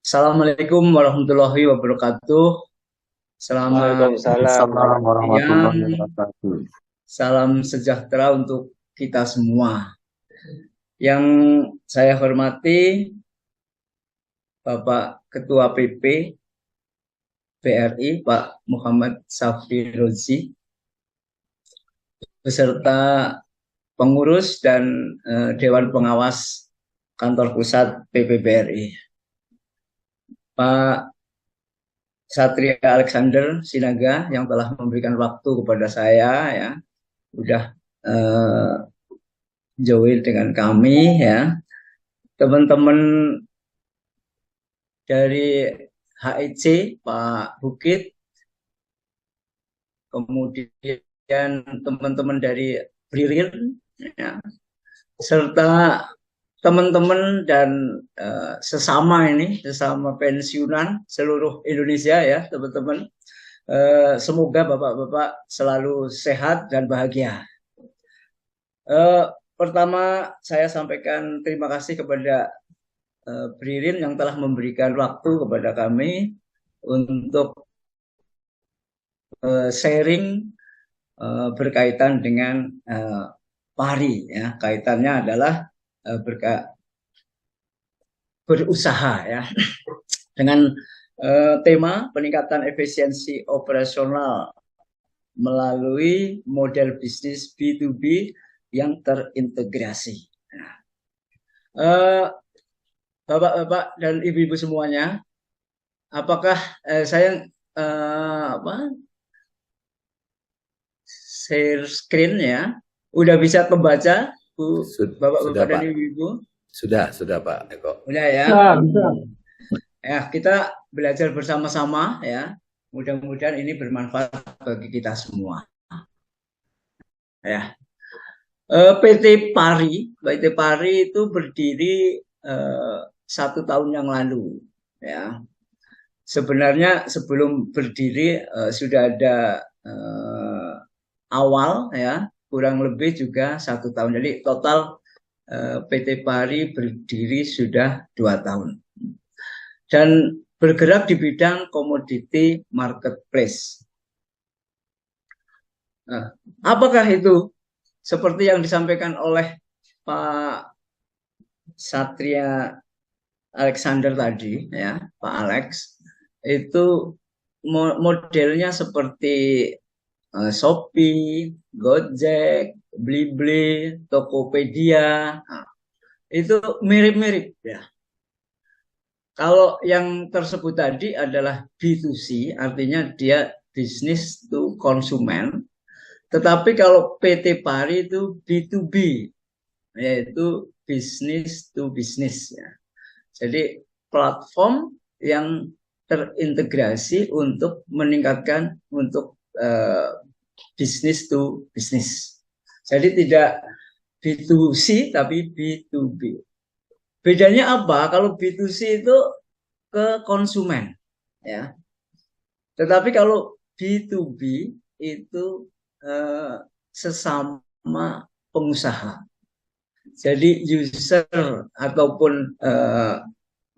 Assalamualaikum warahmatullahi wabarakatuh. Selamat Waalaikumsalam siang, warahmatullahi wabarakatuh. salam sejahtera untuk kita semua. Yang saya hormati Bapak Ketua PP BRI, Pak Muhammad Safri Rozi, beserta pengurus dan Dewan Pengawas Kantor Pusat PP BRI. Pak Satria Alexander Sinaga yang telah memberikan waktu kepada saya, ya, udah join dengan kami, ya. Teman-teman dari HIC, Pak Bukit, kemudian teman-teman dari Bririn, ya, serta teman-teman dan sesama pensiunan seluruh Indonesia, ya teman-teman. Semoga bapak-bapak selalu sehat dan bahagia. Pertama saya sampaikan terima kasih kepada Bririn yang telah memberikan waktu kepada kami untuk sharing berkaitan dengan pari, ya. Kaitannya adalah berusaha, ya, dengan tema peningkatan efisiensi operasional melalui model bisnis B2B yang terintegrasi. Bapak-bapak dan ibu-ibu semuanya, apakah saya share screen, ya? Udah bisa membaca, Bu, bapak-bapak Sudah dan Pak, ibu-ibu? sudah Pak Eko. Udah, ya. Ya, kita belajar bersama-sama, ya. Mudah-mudahan ini bermanfaat bagi kita semua. Ya. PT Pari itu berdiri 1 tahun yang lalu, ya. Sebenarnya sebelum berdiri sudah ada awal, ya, kurang lebih juga 1 tahun. Jadi total PT Pari berdiri sudah 2 tahun dan bergerak di bidang komoditi marketplace. Nah, apakah itu seperti yang disampaikan oleh Pak Satria Alexander tadi, ya, Pak Alex, itu modelnya seperti Shopee, Gojek, Blibli, Tokopedia, nah, itu mirip-mirip, ya. Kalau yang tersebut tadi adalah B2C, artinya dia business to konsumen. Tetapi kalau PT Pari itu B2B, yaitu business to business, ya. Jadi platform yang terintegrasi untuk meningkatkan untuk business to business. Jadi tidak B2C tapi B2B. Bedanya apa? Kalau B2C itu ke konsumen, ya. Tetapi kalau B2B itu sesama pengusaha. Jadi user ataupun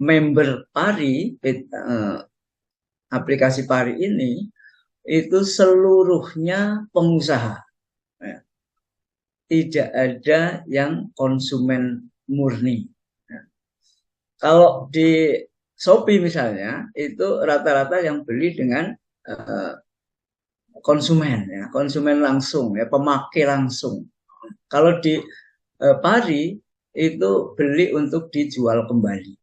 member Pari, aplikasi Pari ini itu seluruhnya pengusaha, ya. Tidak ada yang konsumen murni. Kalau di Shopee misalnya, itu rata-rata yang beli dengan konsumen, ya, konsumen langsung, ya, pemakai langsung. Kalau di Pari itu beli untuk dijual kembali,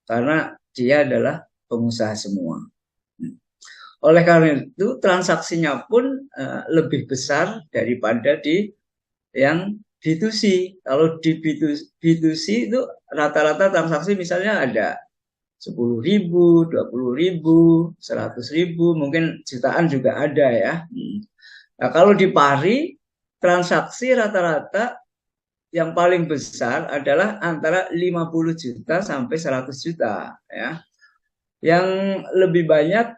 karena dia adalah pengusaha semua. Oleh karena itu transaksinya pun lebih besar daripada di yang B2C. Kalau di B2C itu rata-rata transaksi misalnya ada 10.000, 20.000, 100.000, mungkin jutaan juga ada, ya. Nah, kalau di Pari transaksi rata-rata yang paling besar adalah antara 50 juta sampai 100 juta, ya. Yang lebih banyak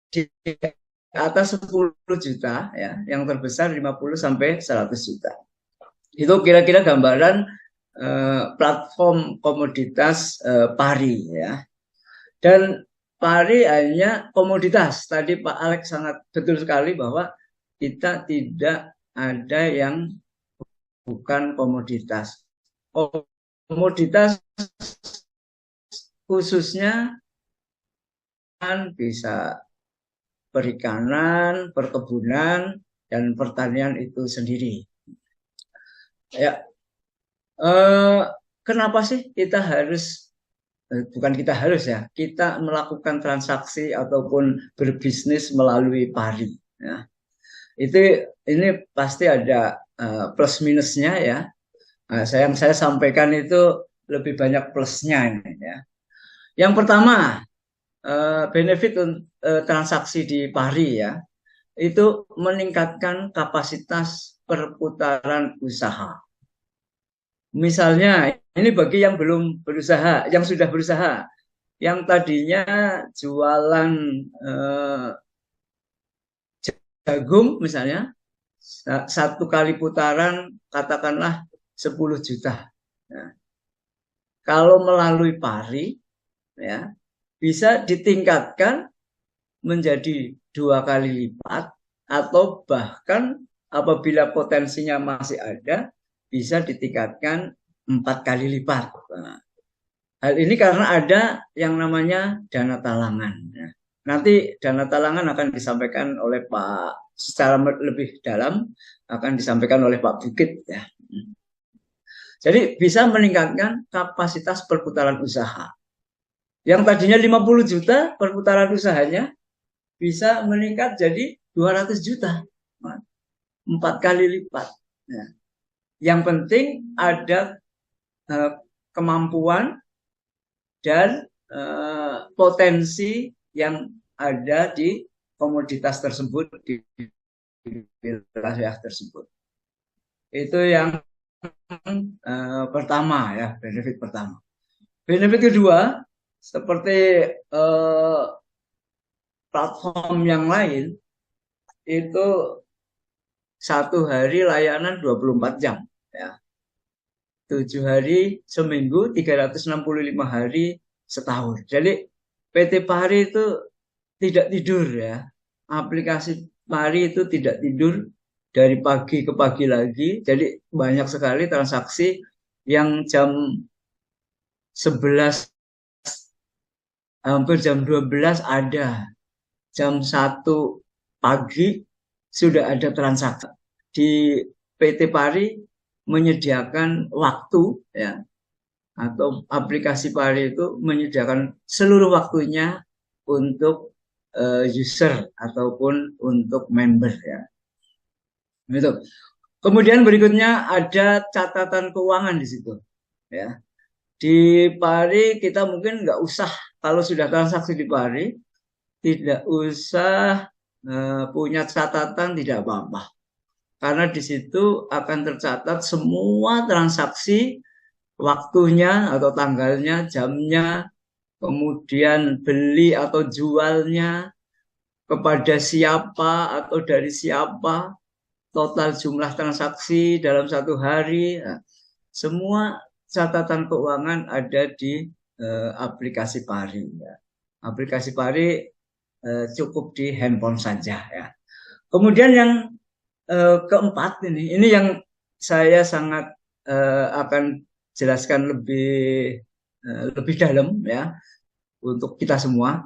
di atas 10 juta, ya. Yang terbesar 50 sampai 100 juta. Itu kira-kira gambaran platform komoditas pari ya. Dan pari hanya komoditas. Tadi Pak Alex sangat betul sekali bahwa kita tidak ada yang bukan komoditas. Komoditas khususnya kan bisa perikanan, perkebunan, dan pertanian itu sendiri. Ya, kenapa sih kita harus, bukan kita harus ya, kita melakukan transaksi ataupun berbisnis melalui pari. Ya. Ini pasti ada plus minusnya ya. Nah, yang saya sampaikan itu lebih banyak plusnya ini ya. Yang pertama, benefit transaksi di pari ya, itu meningkatkan kapasitas perputaran usaha. Misalnya, ini bagi yang belum berusaha, yang sudah berusaha, yang tadinya jualan jagung misalnya, satu kali putaran katakanlah 10 juta. Nah, kalau melalui pari, ya bisa ditingkatkan menjadi 2 kali lipat, atau bahkan apabila potensinya masih ada, bisa ditingkatkan 4 kali lipat. Nah, hal ini karena ada yang namanya dana talangan. Nah, nanti dana talangan akan disampaikan oleh Pak secara lebih dalam, akan disampaikan oleh Pak Bukit ya. Jadi bisa meningkatkan kapasitas perputaran usaha. Yang tadinya 50 juta perputaran usahanya bisa meningkat jadi 200 juta. 4 kali lipat. Nah, yang penting ada kemampuan dan potensi yang ada di komoditas tersebut, di wilayah tersebut. Itu yang pertama ya, benefit pertama. Benefit kedua, seperti platform yang lain, itu 1 hari layanan 24 jam ya. 7 hari seminggu, 365 hari setahun. Jadi PT Pari itu tidak tidur ya. Aplikasi Pari itu tidak tidur dari pagi ke pagi lagi. Jadi banyak sekali transaksi yang jam 11, hampir jam 12 ada. Jam 1 pagi sudah ada transaksi. Di PT Pari menyediakan waktu ya, atau aplikasi Pari itu menyediakan seluruh waktunya untuk user ataupun untuk member ya. Gitu. Kemudian berikutnya ada catatan keuangan di situ ya. Di Pari kita mungkin nggak usah, kalau sudah transaksi di Pari tidak usah punya catatan, tidak apa-apa. Karena di situ akan tercatat semua transaksi, waktunya atau tanggalnya, jamnya, kemudian beli atau jualnya, kepada siapa atau dari siapa, total jumlah transaksi dalam 1 hari. Nah, semua catatan keuangan ada di aplikasi Pari. Ya. Aplikasi Pari cukup di handphone saja ya. Kemudian yang keempat ini yang saya sangat akan jelaskan lebih dalam ya untuk kita semua,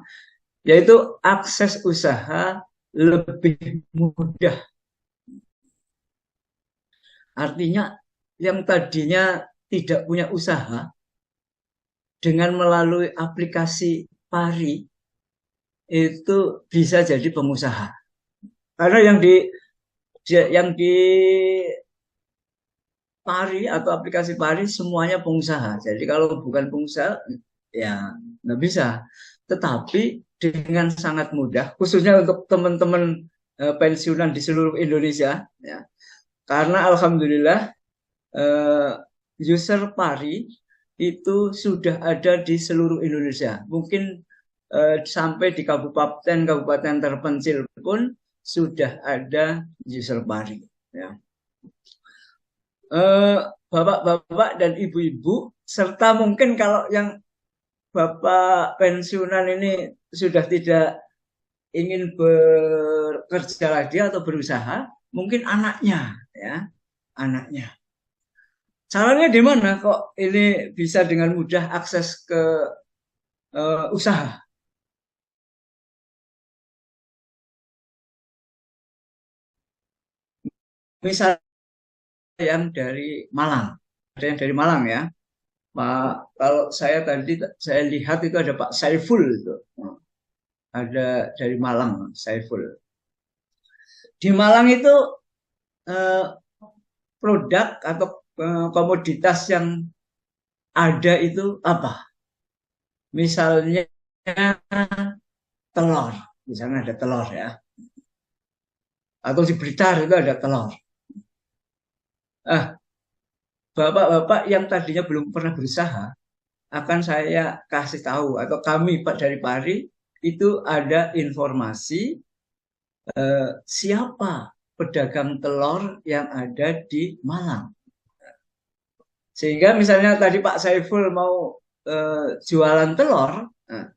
yaitu akses usaha lebih mudah. Artinya yang tadinya tidak punya usaha, dengan melalui aplikasi Pari itu bisa jadi pengusaha. Karena yang di Pari atau aplikasi Pari semuanya pengusaha. Jadi kalau bukan pengusaha ya nggak bisa. Tetapi dengan sangat mudah, khususnya untuk teman-teman pensiunan di seluruh Indonesia, ya. Karena alhamdulillah user Pari itu sudah ada di seluruh Indonesia. Mungkin sampai di kabupaten terpencil pun sudah ada user Pari. Ya. bapak-bapak dan ibu-ibu, serta mungkin kalau yang bapak pensiunan ini sudah tidak ingin bekerja lagi atau berusaha, mungkin anaknya, ya, anaknya. Caranya di mana kok ini bisa dengan mudah akses ke usaha? Misal yang dari Malang, ada yang dari Malang ya. Pak, kalau saya tadi saya lihat itu ada Pak Saiful itu, ada dari Malang Saiful. Di Malang itu eh, produk atau komoditas yang ada itu apa? Misalnya telur, misalnya ada telur ya, atau di Blitar itu ada telur. Ah, bapak-bapak yang tadinya belum pernah berusaha akan saya kasih tahu atau kami Pak dari Pari itu ada informasi siapa pedagang telur yang ada di Malang. Sehingga misalnya tadi Pak Saiful mau jualan telur, nah,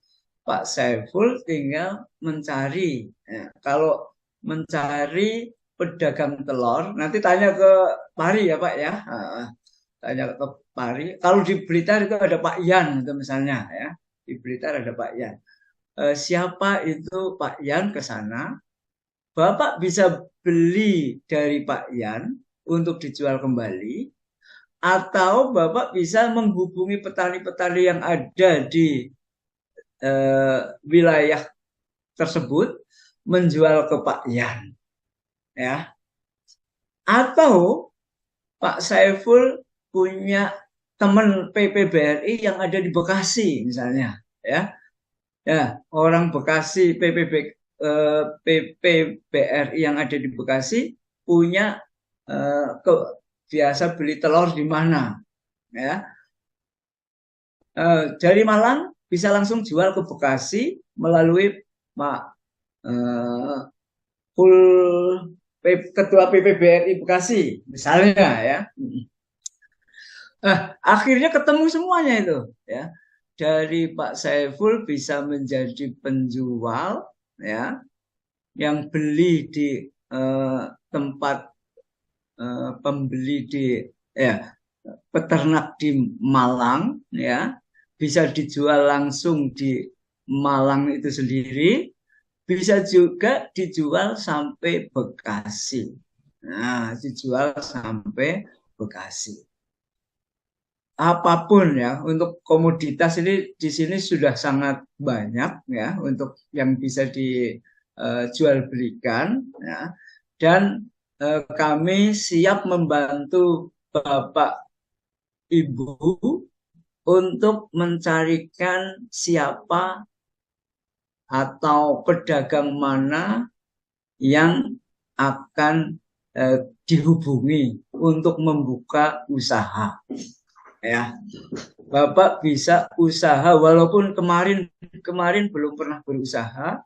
Pak Saiful tinggal mencari. Kalau mencari pedagang telur, nanti tanya ke Pari ya Pak ya. Tanya ke Pari. Kalau di Blitar itu ada Pak Yan itu misalnya ya. Di Blitar ada Pak Yan. Siapa itu Pak Yan ke sana? Bapak bisa beli dari Pak Yan untuk dijual kembali, atau Bapak bisa menghubungi petani-petani yang ada di wilayah tersebut menjual ke Pak Yan, ya. Atau Pak Saiful punya teman PPBRI yang ada di Bekasi misalnya, ya. Ya, orang Bekasi PPBRI yang ada di Bekasi punya ke, biasa beli telur di mana, ya. Dari Malang bisa langsung jual ke Bekasi melalui Pak full Ketua PPBRI Bekasi misalnya ya. Akhirnya ketemu semuanya itu ya. Dari Pak Saiful bisa menjadi penjual ya, yang beli di tempat pembeli di ya peternak di Malang ya, bisa dijual langsung di Malang itu sendiri, bisa juga dijual sampai Bekasi. Nah, dijual sampai Bekasi. Apapun ya, untuk komoditas ini di sini sudah sangat banyak ya untuk yang bisa dijual belikan ya. Dan kami siap membantu Bapak Ibu untuk mencarikan siapa atau pedagang mana yang akan dihubungi untuk membuka usaha. Ya, Bapak bisa usaha walaupun kemarin belum pernah berusaha,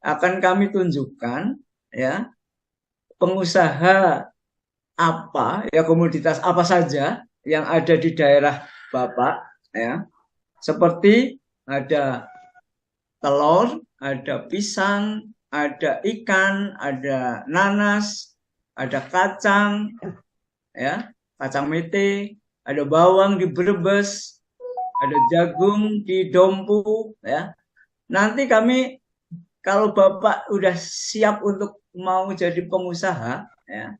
akan kami tunjukkan ya pengusaha apa ya, komoditas apa saja yang ada di daerah Bapak ya. Seperti ada telur, ada pisang, ada ikan, ada nanas, ada kacang ya, kacang mete, ada bawang di Brebes, ada jagung di Dompu ya. Nanti kami kalau Bapak udah siap untuk mau jadi pengusaha ya,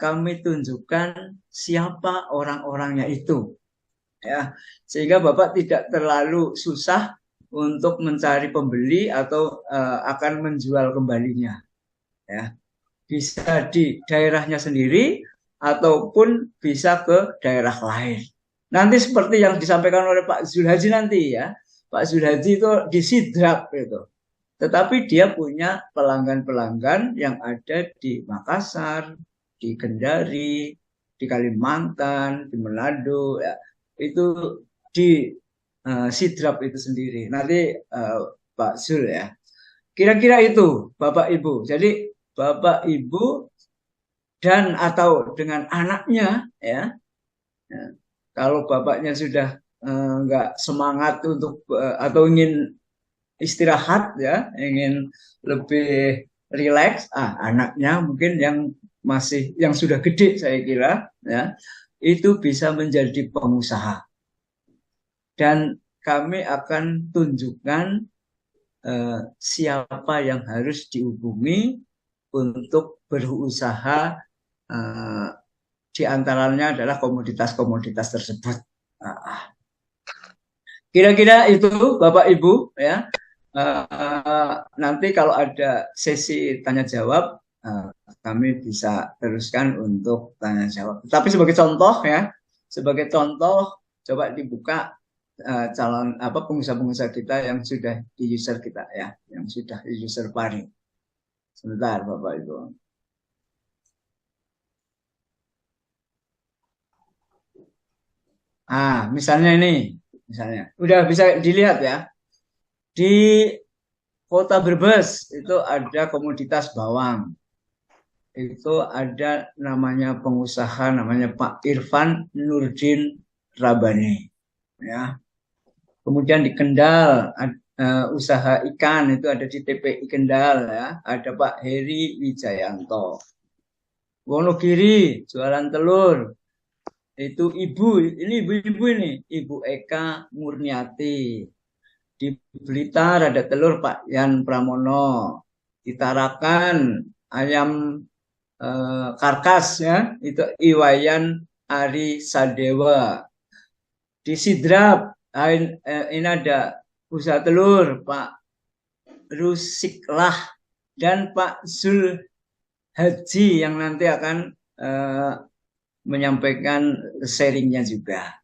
kami tunjukkan siapa orang-orangnya itu ya, sehingga Bapak tidak terlalu susah untuk mencari pembeli atau akan menjual kembalinya ya. Bisa di daerahnya sendiri ataupun bisa ke daerah lain. Nanti seperti yang disampaikan oleh Pak Zulhaji nanti ya. Pak Zulhaji itu di Sidrap itu. Tetapi dia punya pelanggan-pelanggan yang ada di Makassar, di Kendari, di Kalimantan, di Manado, ya. Itu di Sidrap itu sendiri. Nanti Pak Zul ya. Kira-kira itu Bapak Ibu. Jadi Bapak Ibu dan atau dengan anaknya ya. Nah, kalau bapaknya sudah nggak semangat untuk atau ingin istirahat ya, ingin lebih rileks, anaknya mungkin yang sudah gede saya kira ya, itu bisa menjadi pengusaha. Dan kami akan tunjukkan siapa yang harus dihubungi untuk berusaha, eh, di antaranya adalah komoditas-komoditas tersebut. Kira-kira itu Bapak Ibu ya. Nanti kalau ada sesi tanya jawab, kami bisa teruskan untuk tanya jawab. Tapi sebagai contoh ya, sebagai contoh coba dibuka calon pengusaha-pengusaha kita yang sudah di user kita ya, yang sudah di user Pari. Sebentar Bapak Ibu. Misalnya ini, misalnya udah bisa dilihat ya, di Kota Brebes itu ada komoditas bawang. Itu ada namanya pengusaha namanya Pak Irfan Nurdin Rabani ya. Kemudian di Kendal usaha ikan itu ada di TPI Kendal ya, ada Pak Heri Wijayanto. Wonogiri jualan telur itu ibu-ibu ini Ibu Eka Murniati. Di Blitar ada telur Pak Yan Pramono. Di Tarakan ayam karkas ya, itu Iwayan Ari Sadewa. Di Sidrap ini ada usaha telur Pak Rusiklah dan Pak Zul Haji yang nanti akan menyampaikan sharingnya juga.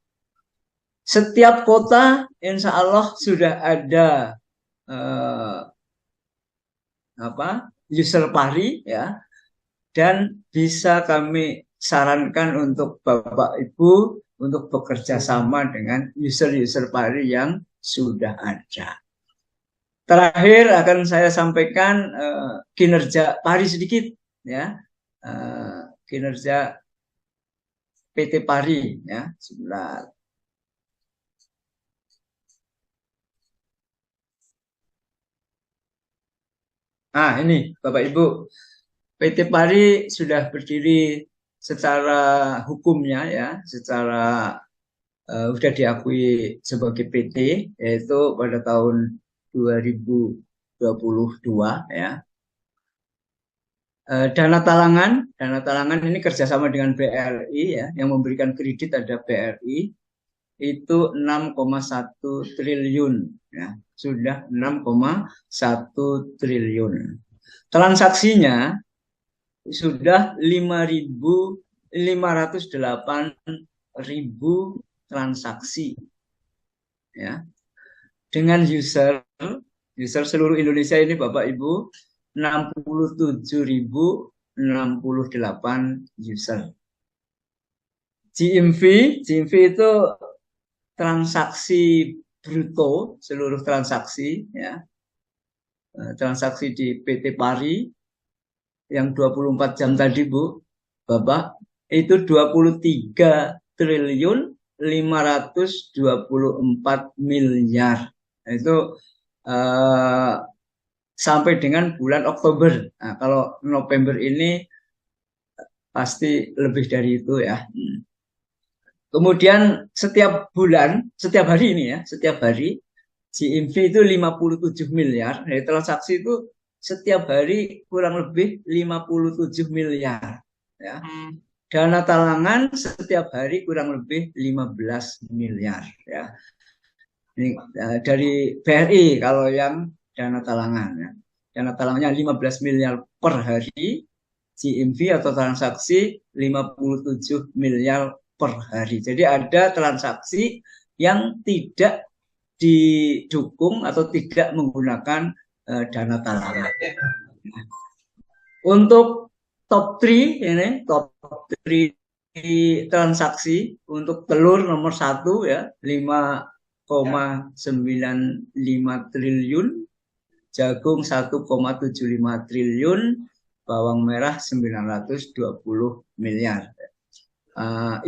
Setiap kota insya Allah sudah ada user Pari ya, dan bisa kami sarankan untuk Bapak Ibu untuk bekerja sama dengan user-user Pari yang sudah ada. Terakhir akan saya sampaikan kinerja Pari sedikit ya, kinerja PT Pari ya, sebentar. Ini Bapak Ibu, PT Pari sudah berdiri secara hukumnya ya, secara sudah diakui sebagai PT yaitu pada tahun 2022 ya. Dana talangan ini kerjasama dengan BRI ya, yang memberikan kredit ada BRI itu 6,1 triliun ya, sudah 6,1 triliun. Transaksinya sudah 5.508.000 transaksi ya. Dengan user seluruh Indonesia ini Bapak Ibu 67.068 user. GMV itu transaksi bruto, seluruh transaksi ya. Transaksi di PT Pari yang 24 jam tadi Bu, Bapak, itu 23.524 miliar. Itu sampai dengan bulan Oktober. Nah, kalau November ini pasti lebih dari itu ya. Kemudian setiap bulan, setiap hari ini ya, setiap hari GMV itu 57 miliar. Dari transaksi itu setiap hari kurang lebih 57 miliar. Ya. Dana talangan setiap hari kurang lebih 15 miliar. Ya. Ini dari BRI kalau yang dana talangan. Ya. Dana talangannya 15 miliar per hari. GMV atau transaksi 57 miliar per hari. Jadi ada transaksi yang tidak didukung atau tidak menggunakan dana talangan. Untuk top 3 ini, top 3 transaksi untuk telur nomor 1 ya, 5,95 triliun, jagung 1,75 triliun, bawang merah 920 miliar.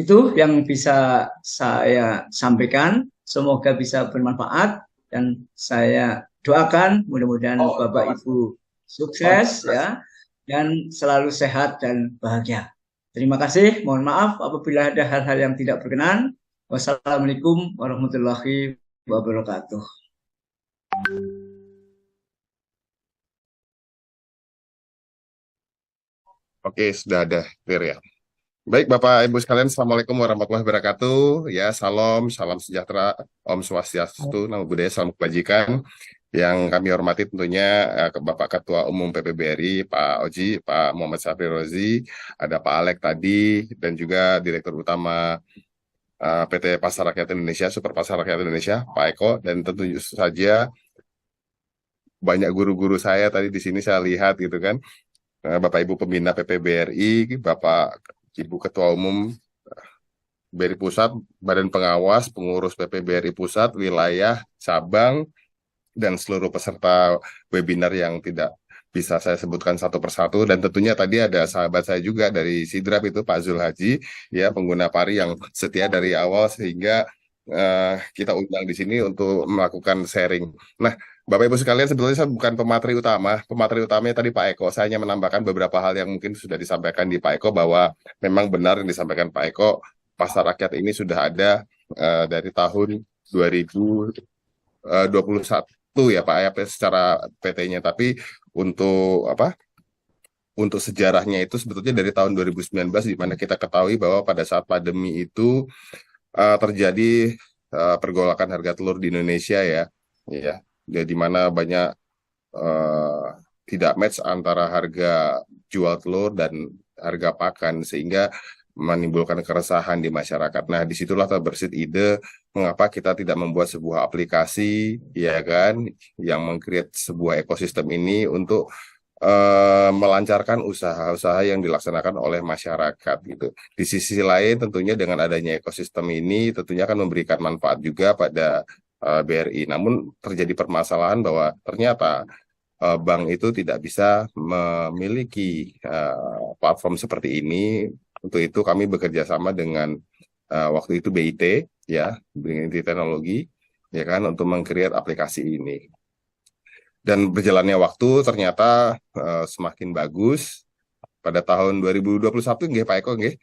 Itu yang bisa saya sampaikan. Semoga bisa bermanfaat dan saya doakan mudah-mudahan Bapak Ibu sukses ya dan selalu sehat dan bahagia. Terima kasih. Mohon maaf apabila ada hal-hal yang tidak berkenan. Wassalamualaikum warahmatullahi wabarakatuh. Oke, sudah ada clear ya. Baik, Bapak Ibu sekalian, Assalamualaikum warahmatullahi wabarakatuh. Ya, salam sejahtera, Om Swastiastu, Namo Buddhaya, salam kebajikan. Yang kami hormati tentunya Bapak Ketua Umum PPBRI, Pak Oji, Pak Muhammad Safri Rozi, ada Pak Alek tadi, dan juga Direktur Utama PT Pasar Rakyat Indonesia, Super Pasar Rakyat Indonesia, Pak Eko, dan tentu saja banyak guru-guru saya tadi di sini saya lihat gitu kan. Bapak Ibu Pembina PPBRI, Bapak Ibu Ketua Umum BRI Pusat, Badan Pengawas, Pengurus PPBRI Pusat, Wilayah, Cabang, dan seluruh peserta webinar yang tidak bisa saya sebutkan satu persatu. Dan tentunya tadi ada sahabat saya juga dari Sidrap itu, Pak Zul Haji, ya pengguna pari yang setia dari awal sehingga kita undang di sini untuk melakukan sharing. Nah, Bapak Ibu sekalian, sebetulnya saya bukan pemateri utama. Pemateri utamanya tadi Pak Eko. Saya hanya menambahkan beberapa hal yang mungkin sudah disampaikan di Pak Eko bahwa memang benar yang disampaikan Pak Eko, Pasar Rakyat ini sudah ada dari tahun 2021 ya Pak ya secara PT-nya. Tapi untuk apa? Untuk sejarahnya itu sebetulnya dari tahun 2019 di mana kita ketahui bahwa pada saat pandemi itu terjadi pergolakan harga telur di Indonesia ya, di mana banyak tidak match antara harga jual telur dan harga pakan sehingga menimbulkan keresahan di masyarakat. Nah, disitulah terbersit ide mengapa kita tidak membuat sebuah aplikasi ya kan yang meng-create sebuah ekosistem ini untuk melancarkan usaha-usaha yang dilaksanakan oleh masyarakat gitu. Di sisi lain tentunya dengan adanya ekosistem ini tentunya akan memberikan manfaat juga pada BRI. Namun terjadi permasalahan bahwa ternyata bank itu tidak bisa memiliki platform seperti ini. Untuk itu kami bekerja sama dengan waktu itu BIT ya, dengan IT Teknologi ya kan untuk meng-create aplikasi ini. Dan berjalannya waktu ternyata semakin bagus. Pada tahun 2021 nggih Pak Eko nggih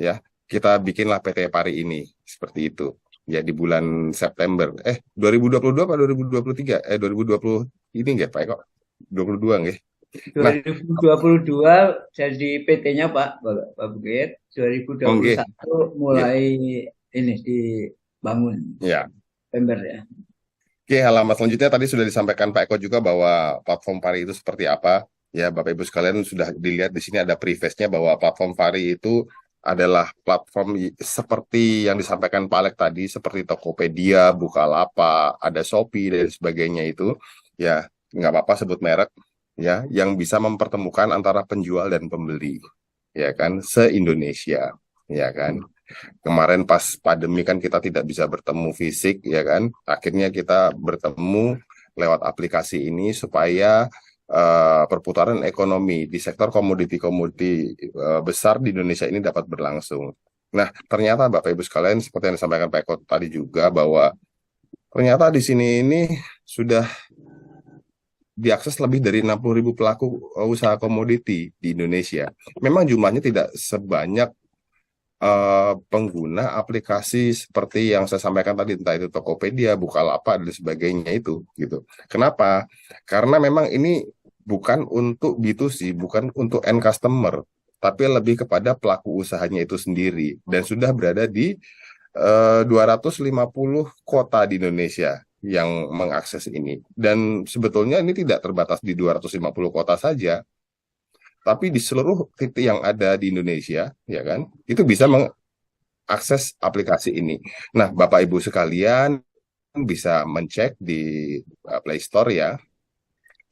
ya, kita bikinlah PT Pari ini seperti itu. Ya di bulan September 2022 atau 2023 2020 ini nggih Pak Eko 22 nggih. 2022 jadi PT-nya Pak Bukit. 2021 mulai ini dibangun. Ya. September ya. Oke, halaman selanjutnya tadi sudah disampaikan Pak Eko juga bahwa platform Pari itu seperti apa. Ya, Bapak Ibu sekalian sudah dilihat di sini ada preface-nya bahwa platform Pari itu adalah platform seperti yang disampaikan Pak Alek tadi, seperti Tokopedia, Bukalapak, ada Shopee dan sebagainya itu. Ya, nggak apa-apa sebut merek, ya, yang bisa mempertemukan antara penjual dan pembeli, ya kan, se-Indonesia, ya kan. Kemarin pas pandemi kan kita tidak bisa bertemu fisik ya kan. Akhirnya kita bertemu lewat aplikasi ini supaya perputaran ekonomi di sektor komoditi-komoditi besar di Indonesia ini dapat berlangsung. Nah, ternyata Bapak Ibu sekalian seperti yang disampaikan Pak Eko tadi juga bahwa ternyata di sini ini sudah diakses lebih dari 60.000 pelaku usaha komoditi di Indonesia. Memang jumlahnya tidak sebanyak pengguna aplikasi seperti yang saya sampaikan tadi, entah itu Tokopedia, Bukalapak dan sebagainya itu gitu. Kenapa? Karena memang ini bukan untuk B2C, bukan untuk end customer, tapi lebih kepada pelaku usahanya itu sendiri dan sudah berada di 250 kota di Indonesia yang mengakses ini. Dan sebetulnya ini tidak terbatas di 250 kota saja, tapi di seluruh titik yang ada di Indonesia, ya kan, itu bisa mengakses aplikasi ini. Nah, Bapak Ibu sekalian bisa mencek di Play Store ya,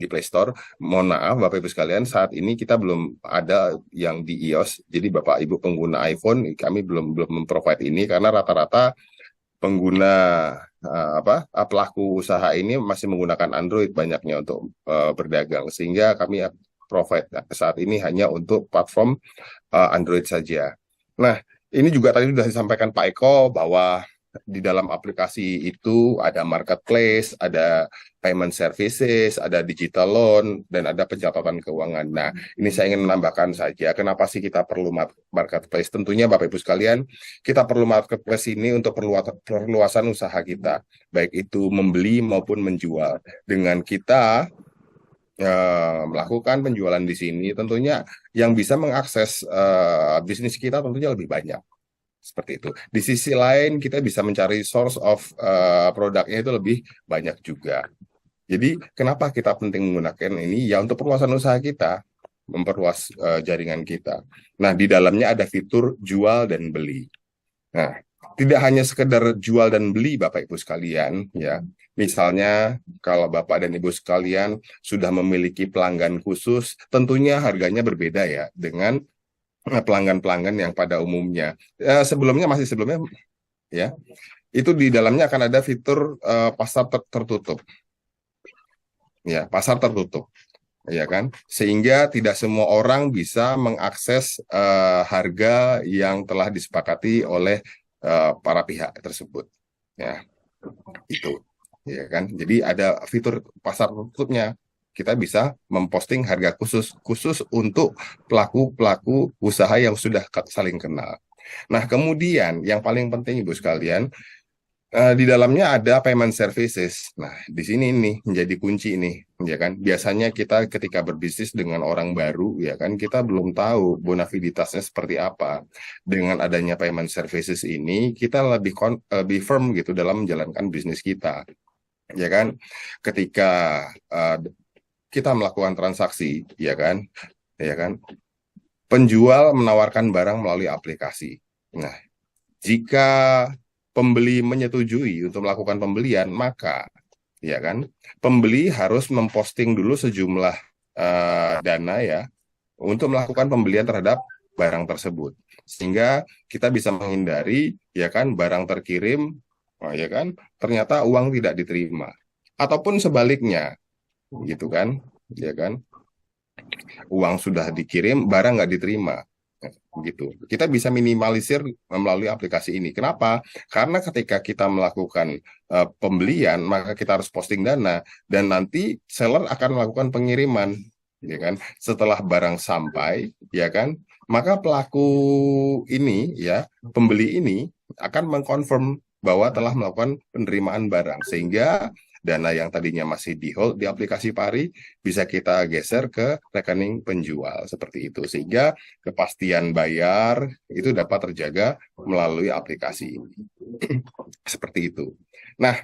di Play Store. Mohon maaf Bapak Ibu sekalian, saat ini kita belum ada yang di iOS. Jadi Bapak Ibu pengguna iPhone, kami belum memprovide ini karena rata-rata pengguna pelaku usaha ini masih menggunakan Android banyaknya untuk berdagang, sehingga kami provide saat ini hanya untuk platform Android saja. Nah, ini juga tadi sudah disampaikan Pak Eko bahwa di dalam aplikasi itu ada marketplace, ada payment services, ada digital loan, dan ada pencatatan keuangan. Nah, ini saya ingin menambahkan saja, kenapa sih kita perlu marketplace? Tentunya Bapak Ibu sekalian, kita perlu marketplace ini untuk perluasan usaha kita, baik itu membeli maupun menjual. Dengan kita melakukan penjualan di sini, tentunya yang bisa mengakses bisnis kita tentunya lebih banyak. Seperti itu. Di sisi lain kita bisa mencari source of produknya itu lebih banyak juga. Jadi kenapa kita penting menggunakan ini? Ya untuk perluasan usaha kita, memperluas jaringan kita. Nah, di dalamnya ada fitur jual dan beli. Nah, tidak hanya sekedar jual dan beli Bapak Ibu sekalian, ya. Misalnya kalau Bapak dan Ibu sekalian sudah memiliki pelanggan khusus, tentunya harganya berbeda ya dengan pelanggan-pelanggan yang pada umumnya. Masih sebelumnya ya, itu di dalamnya akan ada fitur pasar tertutup. Ya, pasar tertutup. Ya kan? Sehingga tidak semua orang bisa mengakses harga yang telah disepakati oleh para pihak tersebut. Ya, itu. Ya kan? Jadi ada fitur pasar tutupnya. Kita bisa memposting harga khusus untuk pelaku-pelaku usaha yang sudah saling kenal. Nah, kemudian yang paling penting Ibu sekalian, di dalamnya ada payment services. Nah, di sini nih menjadi kunci ini, ya kan? Biasanya kita ketika berbisnis dengan orang baru, ya kan, kita belum tahu bonafiditasnya seperti apa. Dengan adanya payment services ini, kita lebih firm gitu dalam menjalankan bisnis kita, ya kan? Ketika kita melakukan transaksi, ya kan, penjual menawarkan barang melalui aplikasi. Nah, jika pembeli menyetujui untuk melakukan pembelian, maka, ya kan, pembeli harus memposting dulu sejumlah dana ya untuk melakukan pembelian terhadap barang tersebut, sehingga kita bisa menghindari, ya kan, barang terkirim, ya kan, ternyata uang tidak diterima, ataupun sebaliknya. Gitu kan, ya kan, uang sudah dikirim barang nggak diterima, gitu. Kita bisa minimalisir melalui aplikasi ini. Kenapa? Karena ketika kita melakukan pembelian, maka kita harus posting dana, dan nanti seller akan melakukan pengiriman, ya kan, setelah barang sampai, ya kan, maka pelaku ini, ya, pembeli ini akan mengkonfirm bahwa telah melakukan penerimaan barang, sehingga dana yang tadinya masih di hold di aplikasi Pari bisa kita geser ke rekening penjual, seperti itu, sehingga kepastian bayar itu dapat terjaga melalui aplikasi ini. Seperti itu. Nah,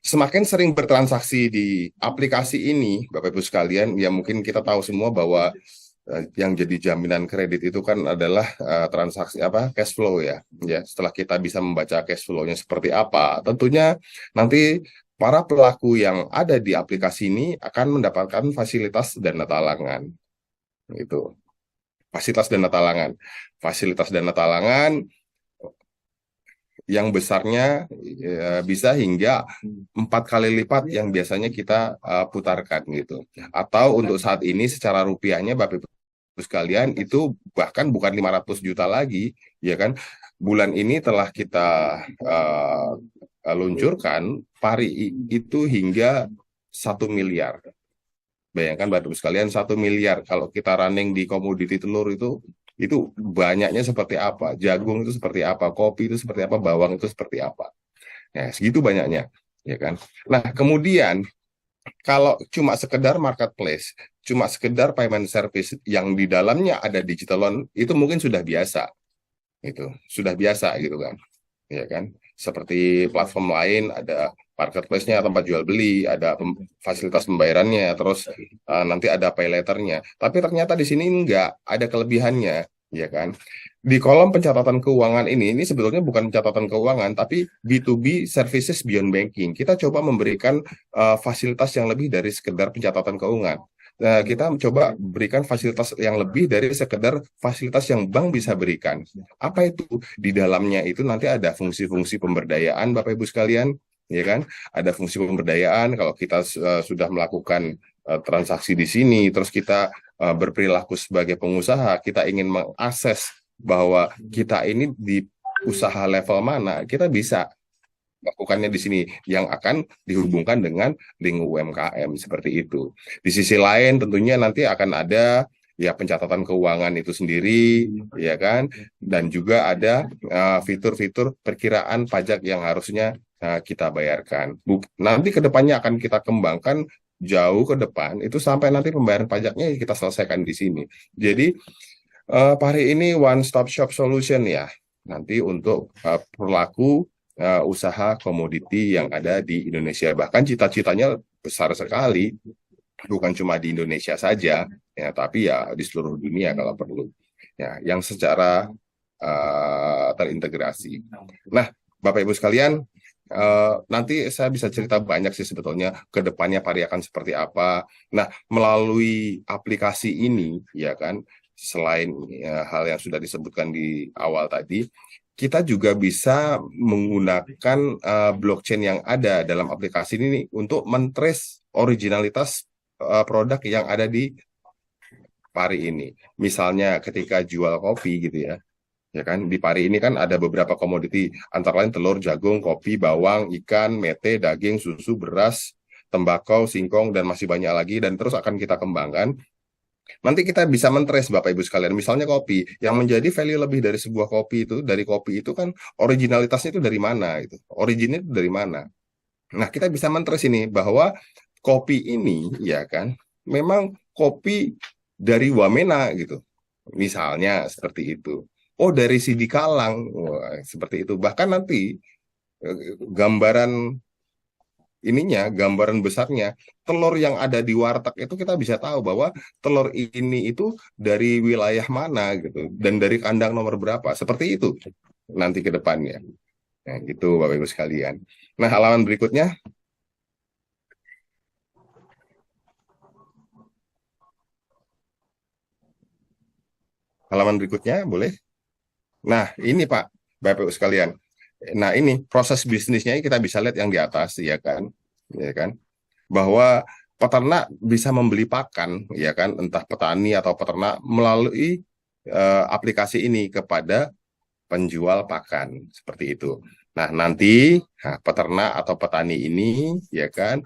semakin sering bertransaksi di aplikasi ini, Bapak Ibu sekalian, ya mungkin kita tahu semua bahwa yang jadi jaminan kredit itu kan adalah transaksi cash flow ya. Setelah kita bisa membaca cash flow-nya seperti apa, tentunya nanti para pelaku yang ada di aplikasi ini akan mendapatkan fasilitas dana talangan. Itu. Fasilitas dana talangan yang besarnya bisa hingga 4 kali lipat yang biasanya kita putarkan gitu. Atau untuk saat ini secara rupiahnya Bapak Ibu sekalian itu bahkan bukan 500 juta lagi, ya kan? Bulan ini telah kita luncurkan Pari itu hingga 1 miliar. Bayangkan Bapak Ibu sekalian, 1 miliar. Kalau kita running di komoditi telur itu banyaknya seperti apa, jagung itu seperti apa, kopi itu seperti apa, bawang itu seperti apa. Nah, segitu banyaknya, ya kan. Nah, kemudian kalau cuma sekedar marketplace, cuma sekedar payment service yang di dalamnya ada digital loan, itu mungkin sudah biasa. Itu sudah biasa gitu kan. Ya kan? Seperti platform lain ada marketplace-nya, tempat jual beli, ada fasilitas pembayarannya, terus nanti ada pay later-nya. Tapi ternyata di sini enggak, ada kelebihannya, ya kan? Di kolom pencatatan keuangan ini sebetulnya bukan pencatatan keuangan, tapi B2B services beyond banking. Kita coba memberikan fasilitas yang lebih dari sekedar pencatatan keuangan. Nah, kita coba berikan fasilitas yang lebih dari sekedar fasilitas yang bank bisa berikan. Apa itu? Di dalamnya itu nanti ada fungsi-fungsi pemberdayaan, Bapak Ibu sekalian, ya kan? Ada fungsi pemberdayaan kalau kita sudah melakukan transaksi di sini, terus kita berperilaku sebagai pengusaha, kita ingin mengakses bahwa kita ini di usaha level mana, kita bisa lakukannya di sini yang akan dihubungkan dengan link UMKM seperti itu. Di sisi lain tentunya nanti akan ada ya pencatatan keuangan itu sendiri, ya kan, dan juga ada fitur-fitur perkiraan pajak yang harusnya kita bayarkan. Nanti ke depannya akan kita kembangkan jauh ke depan itu sampai nanti pembayaran pajaknya kita selesaikan di sini. Jadi Pari ini one stop shop solution ya. Nanti untuk pelaku usaha komoditi yang ada di Indonesia. Bahkan cita-citanya besar sekali, bukan cuma di Indonesia saja, ya, tapi ya di seluruh dunia kalau perlu. Ya, yang secara terintegrasi. Nah, Bapak Ibu sekalian, nanti saya bisa cerita banyak sih sebetulnya ke depannya Pari akan seperti apa. Nah, melalui aplikasi ini, ya kan, selain hal yang sudah disebutkan di awal tadi, kita juga bisa menggunakan blockchain yang ada dalam aplikasi ini untuk mentrace originalitas produk yang ada di Pari ini. Misalnya ketika jual kopi gitu ya kan di Pari ini kan ada beberapa komoditi antara lain telur, jagung, kopi, bawang, ikan, mete, daging, susu, beras, tembakau, singkong dan masih banyak lagi dan terus akan kita kembangkan. Nanti kita bisa mentrace Bapak Ibu sekalian. Misalnya kopi yang menjadi value lebih dari sebuah kopi itu dari kopi itu kan originalitasnya itu dari mana itu. Originnya itu dari mana. Nah, kita bisa mentrace ini bahwa kopi ini ya kan memang kopi dari Wamena gitu. Misalnya seperti itu. Oh, dari Sidikalang. Wah, seperti itu. Bahkan nanti gambaran gambaran besarnya, telur yang ada di warteg itu kita bisa tahu bahwa telur ini itu dari wilayah mana gitu dan dari kandang nomor berapa. Seperti itu nanti ke depannya. Nah, itu Bapak Ibu sekalian. Nah, halaman berikutnya. Halaman berikutnya boleh? Nah, ini Pak, Bapak Ibu sekalian. Nah, ini proses bisnisnya kita bisa lihat yang di atas, ya kan? Ya kan? Bahwa peternak bisa membeli pakan, ya kan? Entah petani atau peternak melalui aplikasi ini kepada penjual pakan, seperti itu. Nah, nanti peternak atau petani ini, ya kan,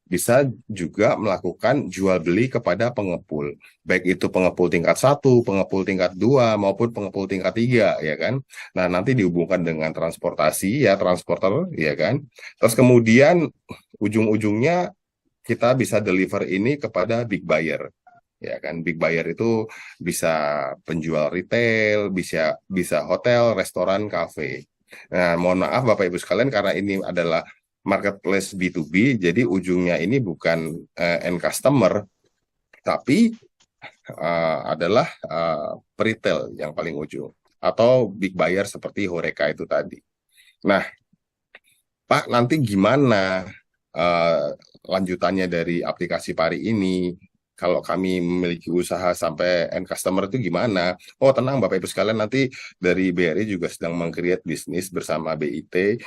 bisa juga melakukan jual beli kepada pengepul. Baik itu pengepul tingkat 1, pengepul tingkat 2, maupun pengepul tingkat 3, ya kan. Nah, nanti dihubungkan dengan transportasi, ya transporter, ya kan. Terus kemudian ujung-ujungnya kita bisa deliver ini kepada big buyer. Ya kan, big buyer itu bisa penjual retail, bisa hotel, restoran, kafe. Nah, mohon maaf Bapak Ibu sekalian karena ini adalah marketplace B2B, jadi ujungnya ini bukan end customer, tapi adalah retail yang paling ujung atau big buyer seperti Horeca itu tadi. Nah, Pak, nanti gimana lanjutannya dari aplikasi Pari ini? Kalau kami memiliki usaha sampai end customer itu gimana? Oh, tenang Bapak Ibu sekalian, nanti dari BRI juga sedang meng-create bisnis bersama BIT.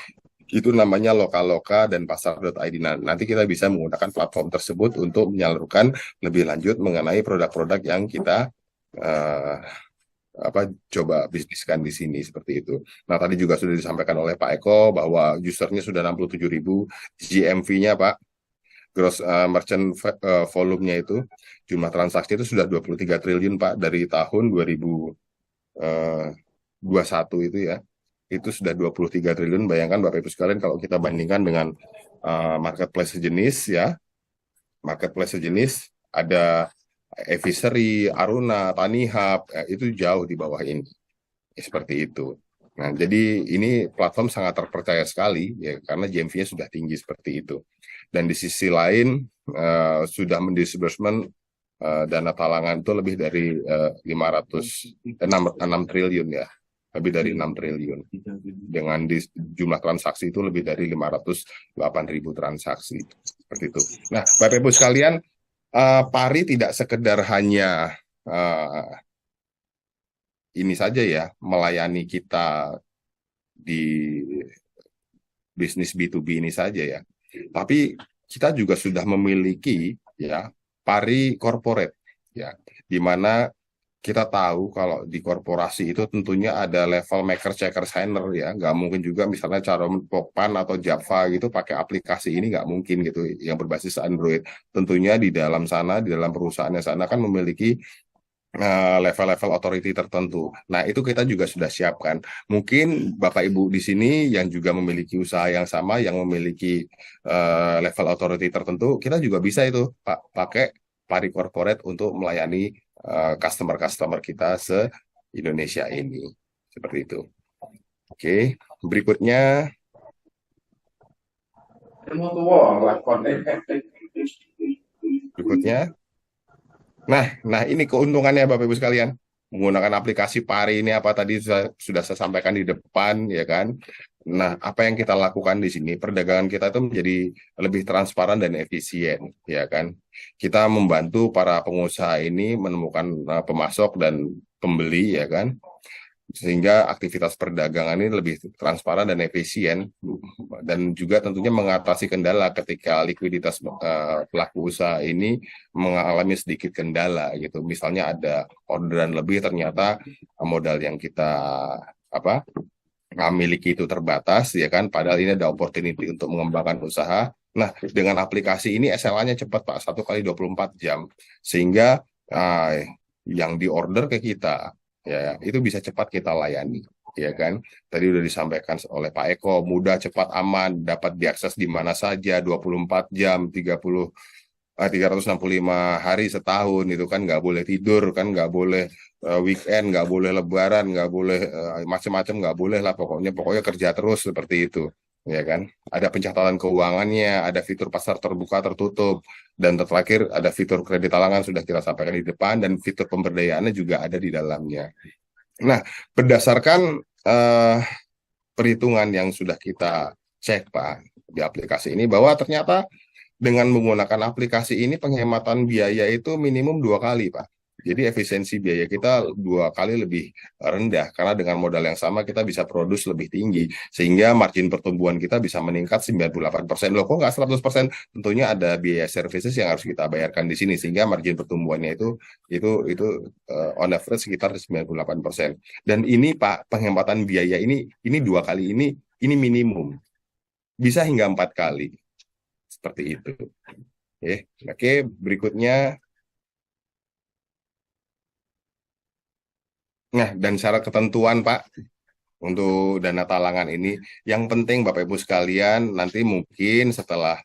Itu namanya Lokaloka dan Pasar.id. Nah, nanti kita bisa menggunakan platform tersebut untuk menyalurkan lebih lanjut mengenai produk-produk yang kita coba bisniskan di sini seperti itu. Nah, tadi juga sudah disampaikan oleh Pak Eko bahwa usernya sudah 67.000, GMV-nya Pak, gross merchant volume-nya itu, jumlah transaksi itu sudah 23 triliun Pak dari tahun 2021 itu ya. Itu sudah 23 triliun. Bayangkan Bapak Ibu sekalian kalau kita bandingkan dengan marketplace sejenis ya. Marketplace sejenis ada Evisery, Aruna, Tanihub, itu jauh di bawah ini. Seperti itu. Nah, jadi ini platform sangat terpercaya sekali ya karena GMV-nya sudah tinggi seperti itu. Dan di sisi lain sudah mendisbursement dana talangan itu lebih dari 6 triliun ya. Lebih dari 6 triliun. Dengan jumlah transaksi itu lebih dari 508.000 transaksi. Seperti itu. Nah, Bapak Ibu sekalian, Pari tidak sekedar hanya ini saja ya, melayani kita di bisnis B2B ini saja ya. Tapi kita juga sudah memiliki ya Pari Corporate ya, di mana kita tahu kalau di korporasi itu tentunya ada level maker, checker, signer ya. Nggak mungkin juga misalnya cara Pokpan atau Java gitu pakai aplikasi ini nggak mungkin gitu yang berbasis Android. Tentunya di dalam sana, di dalam perusahaannya sana kan memiliki level-level authority tertentu. Nah, itu kita juga sudah siapkan. Mungkin Bapak Ibu di sini yang juga memiliki usaha yang sama, yang memiliki level authority tertentu, kita juga bisa itu Pak pakai Pari Corporate untuk melayani customer-customer kita se-Indonesia ini. Seperti itu. Oke, berikutnya. Berikutnya. Nah, ini keuntungannya Bapak Ibu sekalian. Menggunakan aplikasi Pari ini apa tadi sudah saya sampaikan di depan, ya kan? Nah, apa yang kita lakukan di sini, perdagangan kita itu menjadi lebih transparan dan efisien, ya kan? Kita membantu para pengusaha ini menemukan pemasok dan pembeli, ya kan? Sehingga aktivitas perdagangan ini lebih transparan dan efisien, dan juga tentunya mengatasi kendala ketika likuiditas pelaku usaha ini mengalami sedikit kendala gitu. Misalnya ada orderan lebih, ternyata modal yang kita miliki itu terbatas, ya kan? Padahal ini ada opportunity untuk mengembangkan usaha. Nah, dengan aplikasi ini SLA-nya cepat Pak, 1 kali 24 jam, sehingga yang diorder ke kita ya itu bisa cepat kita layani, ya kan? Tadi udah disampaikan oleh Pak Eko, mudah, cepat, aman, dapat diakses di mana saja, 24 jam, 365 hari setahun, itu kan nggak boleh tidur, kan nggak boleh weekend, nggak boleh lebaran, nggak boleh macam-macam, nggak boleh lah, pokoknya kerja terus seperti itu, ya kan? Ada pencatatan keuangannya, ada fitur pasar terbuka tertutup, dan terakhir ada fitur kredit talangan sudah kita sampaikan di depan, dan fitur pemberdayaannya juga ada di dalamnya. Nah, berdasarkan perhitungan yang sudah kita cek Pak di aplikasi ini, bahwa ternyata dengan menggunakan aplikasi ini penghematan biaya itu minimum 2 kali Pak. Jadi efisiensi biaya kita 2 kali lebih rendah, karena dengan modal yang sama kita bisa produce lebih tinggi, sehingga margin pertumbuhan kita bisa meningkat 98%. Loh kok nggak 100%? Tentunya ada biaya services yang harus kita bayarkan di sini, sehingga margin pertumbuhannya itu on average sekitar 98%. Dan ini Pak, penghematan biaya ini 2 kali ini minimum. Bisa hingga 4 kali. Seperti itu. Oke, berikutnya. Nah, dan syarat ketentuan Pak untuk dana talangan ini, yang penting Bapak Ibu sekalian, nanti mungkin setelah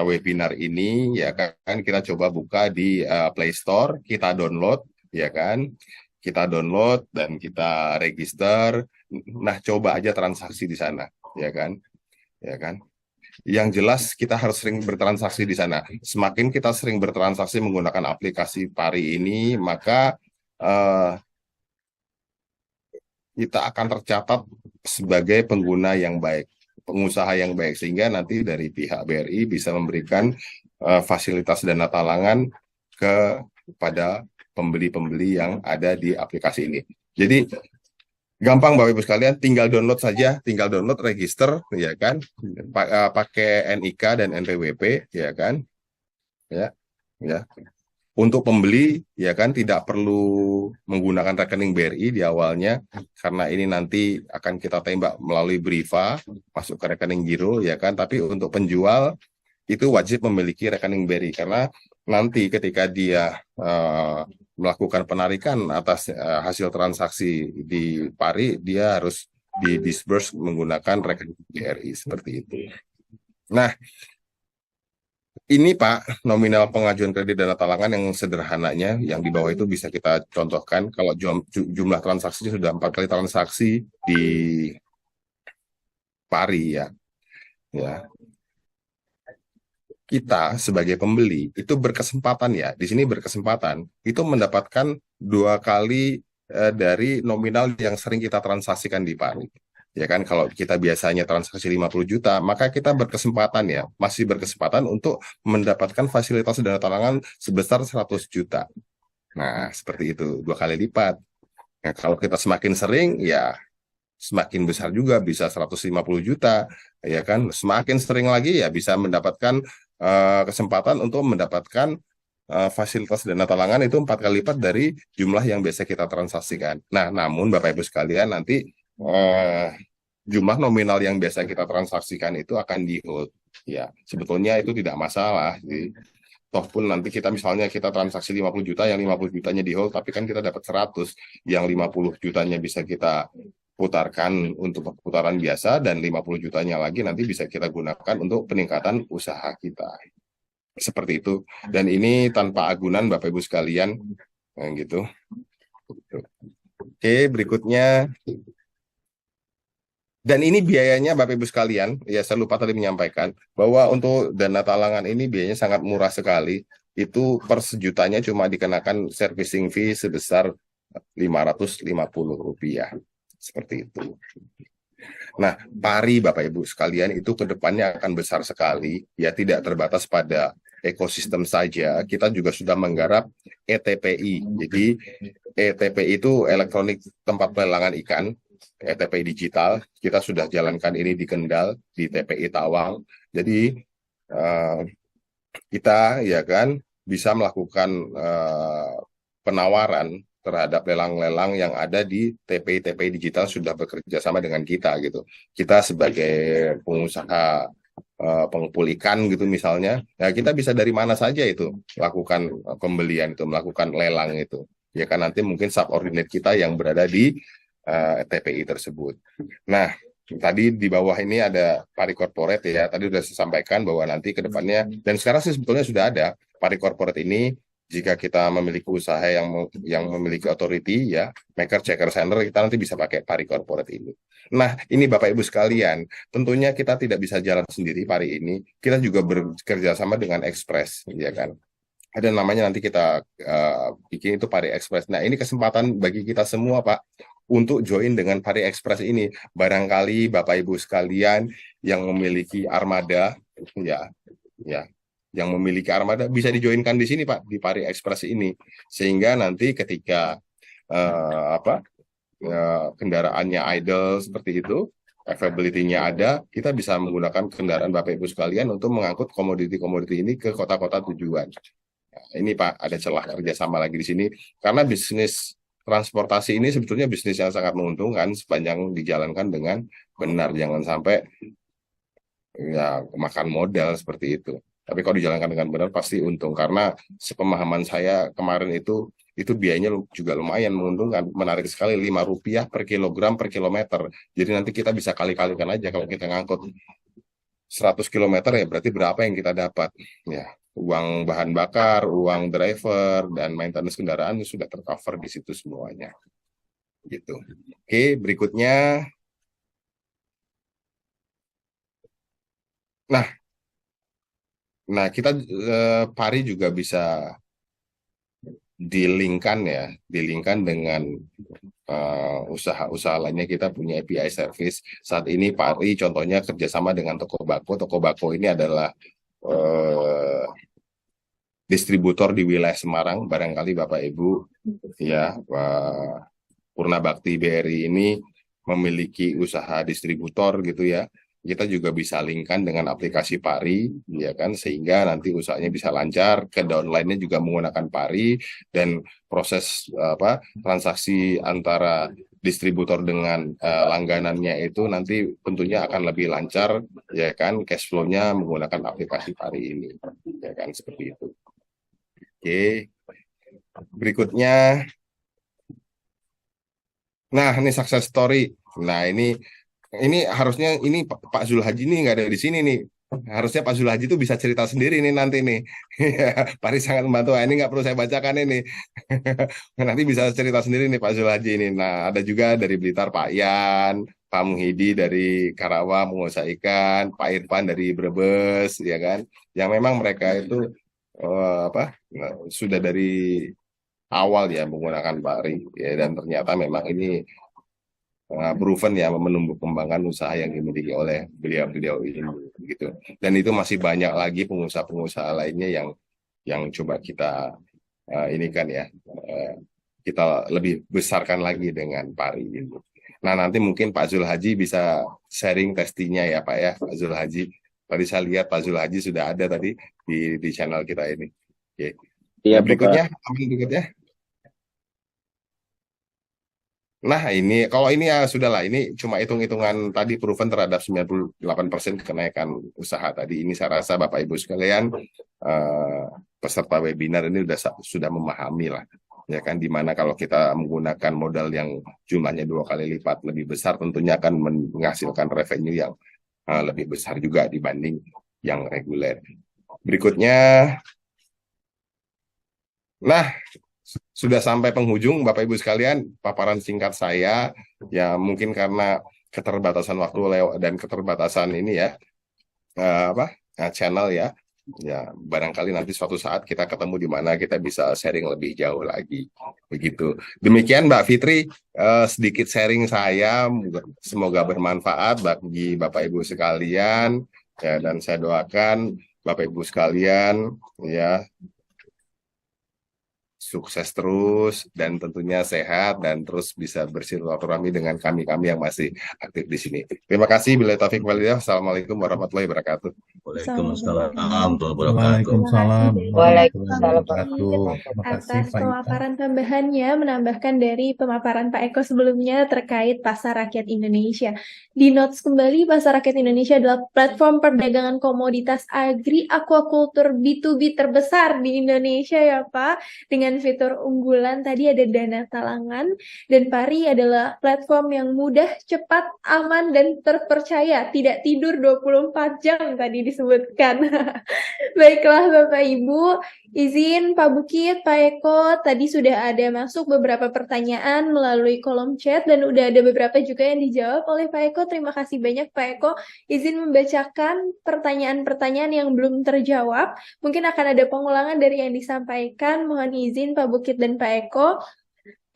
webinar ini ya kan, kita coba buka di Play Store, kita download, ya kan, kita download dan kita register. Nah, coba aja transaksi di sana, ya kan, ya kan. Yang jelas kita harus sering bertransaksi di sana. Semakin kita sering bertransaksi menggunakan aplikasi Pari ini, maka kita akan tercatat sebagai pengguna yang baik, pengusaha yang baik, sehingga nanti dari pihak BRI bisa memberikan fasilitas dana talangan kepada pembeli-pembeli yang ada di aplikasi ini. Jadi gampang Bapak Ibu sekalian, tinggal download saja, tinggal download, register, ya kan, pakai NIK dan NPWP, ya kan, ya. Untuk pembeli, ya kan, tidak perlu menggunakan rekening BRI di awalnya, karena ini nanti akan kita tembak melalui Briva, masuk ke rekening giro, ya kan. Tapi untuk penjual, itu wajib memiliki rekening BRI, karena nanti ketika dia melakukan penarikan atas hasil transaksi di Pari, dia harus di-disburse menggunakan rekening BRI, seperti itu. Nah, ini Pak, nominal pengajuan kredit dana talangan yang sederhananya, yang di bawah itu bisa kita contohkan. Kalau jumlah transaksi sudah 4 kali transaksi di Pari, ya. Kita sebagai pembeli itu berkesempatan, ya, di sini berkesempatan itu mendapatkan 2 kali dari nominal yang sering kita transaksikan di Pari. Ya kan, kalau kita biasanya transaksi 50 juta, maka kita berkesempatan, ya, masih berkesempatan untuk mendapatkan fasilitas dana talangan sebesar 100 juta. Nah, seperti itu, 2 kali lipat. Nah, kalau kita semakin sering, ya semakin besar juga, bisa 150 juta, ya kan. Semakin sering lagi, ya bisa mendapatkan kesempatan untuk mendapatkan fasilitas dana talangan itu 4 kali lipat dari jumlah yang biasa kita transaksikan. Nah, namun Bapak Ibu sekalian nanti jumlah nominal yang biasa kita transaksikan itu akan di hold. Ya, sebetulnya itu tidak masalah. Jadi, toh pun nanti kita misalnya kita transaksi 50 juta, yang 50 jutanya di hold, tapi kan kita dapat 100, yang 50 jutanya bisa kita putarkan untuk putaran biasa, dan 50 jutanya lagi nanti bisa kita gunakan untuk peningkatan usaha kita. Seperti itu. Dan ini tanpa agunan Bapak Ibu sekalian. Nah, gitu. Oke, berikutnya. Dan ini biayanya Bapak Ibu sekalian, ya saya lupa tadi menyampaikan bahwa untuk dana talangan ini biayanya sangat murah sekali. Itu per sejutanya cuma dikenakan servicing fee sebesar Rp550. Seperti itu. Nah, pari Bapak Ibu sekalian itu ke depannya akan besar sekali, ya tidak terbatas pada ekosistem saja. Kita juga sudah menggarap ETPI. Jadi ETPI itu elektronik tempat pelelangan ikan. ETPI digital, kita sudah jalankan ini di Kendal, di TPI Tawang. Jadi kita ya kan bisa melakukan penawaran terhadap lelang-lelang yang ada di TPI-TPI digital sudah bekerja sama dengan kita gitu. Kita sebagai pengusaha pengumpul ikan gitu misalnya, ya kita bisa dari mana saja itu lakukan pembelian itu, melakukan lelang itu. Ya kan nanti mungkin subordinate kita yang berada di TPI tersebut. Nah, tadi di bawah ini ada pari corporate ya. Tadi sudah saya sampaikan bahwa nanti ke depannya, dan sekarang sih sebetulnya sudah ada pari corporate ini. Jika kita memiliki usaha yang memiliki authority ya, maker, checker, sender, kita nanti bisa pakai pari corporate ini. Nah, ini Bapak Ibu sekalian, tentunya kita tidak bisa jalan sendiri pari ini. Kita juga bekerja sama dengan Express, ya kan. Ada namanya nanti kita bikin itu pari Express. Nah, ini kesempatan bagi kita semua, Pak, untuk join dengan Pari Express ini. Barangkali Bapak Ibu sekalian yang memiliki armada, ya, yang memiliki armada bisa dijoinkan di sini Pak, di Pari Express ini, sehingga nanti ketika kendaraannya idle seperti itu, availability-nya ada, kita bisa menggunakan kendaraan Bapak Ibu sekalian untuk mengangkut komoditi-komoditi ini ke kota-kota tujuan. Nah, ini Pak, ada celah kerjasama lagi di sini, karena bisnis transportasi ini sebetulnya bisnis yang sangat menguntungkan sepanjang dijalankan dengan benar. Jangan sampai ya makan modal seperti itu. Tapi kalau dijalankan dengan benar pasti untung. Karena sepemahaman saya kemarin itu biayanya juga lumayan menguntungkan. Menarik sekali, Rp5 per kilogram per kilometer. Jadi nanti kita bisa kali-kalikan aja kalau kita ngangkut 100 kilometer ya berarti berapa yang kita dapat. Ya, uang bahan bakar, uang driver, dan maintenance kendaraan sudah tercover di situ semuanya. Gitu. Oke, berikutnya. Nah kita pari juga bisa dilingkan dengan usaha-usaha lainnya. Kita punya API service. Saat ini pari contohnya kerjasama dengan Toko Bako. Toko Bako ini adalah distributor di wilayah Semarang. Barangkali Bapak Ibu ya, Purna Bakti BRI ini memiliki usaha distributor gitu ya. Kita juga bisa linkkan dengan aplikasi Pari, ya kan, sehingga nanti usahanya bisa lancar. Ke downline-nya juga menggunakan Pari, dan proses transaksi antara distributor dengan langganannya itu nanti tentunya akan lebih lancar, ya kan, cash flow-nya menggunakan aplikasi Pari ini, ya kan, seperti itu. Oke, berikutnya. Nah, ini success story. Nah, ini harusnya ini Pak Zulhaji ini nggak ada di sini nih. Harusnya Pak Zulhaji itu bisa cerita sendiri nih nanti nih. Pari sangat membantu. Ini nggak perlu saya bacakan ini. Nanti bisa cerita sendiri nih Pak Zulhaji ini. Nah, ada juga dari Blitar Pak Yan, Pak Muhidi dari Karawang pengusaha ikan, Pak Irfan dari Brebes, ya kan. Yang memang mereka itu sudah dari awal ya menggunakan Pari, ya, dan ternyata memang ini proven ya menumbuh kembangkan usaha yang dimiliki oleh beliau-beliau ini gitu. Dan itu masih banyak lagi pengusaha-pengusaha lainnya yang coba kita ini kan ya kita lebih besarkan lagi dengan Pari gitu. Nah, nanti mungkin Pak Zulhaji bisa sharing testinya ya Pak ya, Pak Zulhaji. Tadi saya lihat Pak Zulhaji sudah ada tadi di channel kita ini. Oke. Iya, Bapak. Berikutnya, berikutnya. Nah, ini kalau ini ya sudahlah, ini cuma hitung-hitungan tadi proven terhadap 98% kenaikan usaha tadi. Ini saya rasa Bapak Ibu sekalian eh, peserta webinar ini sudah memahami lah. Ya kan, dimana kalau kita menggunakan modal yang jumlahnya 2 kali lipat lebih besar, tentunya akan menghasilkan revenue yang lebih besar juga dibanding yang reguler. Berikutnya, nah, sudah sampai penghujung Bapak Ibu sekalian paparan singkat saya, ya mungkin karena keterbatasan waktu dan keterbatasan ini ya channel ya. Ya, barangkali nanti suatu saat kita ketemu di mana kita bisa sharing lebih jauh lagi. Begitu. Demikian Mbak Fitri, sedikit sharing saya, semoga bermanfaat bagi Bapak Ibu sekalian ya, dan saya doakan Bapak Ibu sekalian ya sukses terus dan tentunya sehat dan terus bisa bersilaturahmi dengan kami-kami yang masih aktif di sini. Terima kasih. Bila taufik walhidayah. Assalamualaikum warahmatullahi wabarakatuh. Waalaikumsalam warahmatullahi wabarakatuh. Waalaikumsalam warahmatullahi wabarakatuh. Terima kasih atas Pak Ita. pemaparan tambahannya, menambahkan dari pemaparan Pak Eko sebelumnya terkait Pasar Rakyat Indonesia. Di notes kembali, Pasar Rakyat Indonesia adalah platform perdagangan komoditas agri aquaculture B2B terbesar di Indonesia ya Pak. Dengan fitur unggulan tadi ada dana talangan, dan Pari adalah platform yang mudah, cepat, aman, dan terpercaya. Tidak tidur 24 jam tadi disebutkan. Baiklah Bapak Ibu, izin Pak Bukit, Pak Eko, tadi sudah ada masuk beberapa pertanyaan melalui kolom chat dan udah ada beberapa juga yang dijawab oleh Pak Eko. Terima kasih banyak Pak Eko. Izin membacakan pertanyaan-pertanyaan yang belum terjawab. Mungkin akan ada pengulangan dari yang disampaikan. Mohon izin Pak Bukit dan Pak Eko.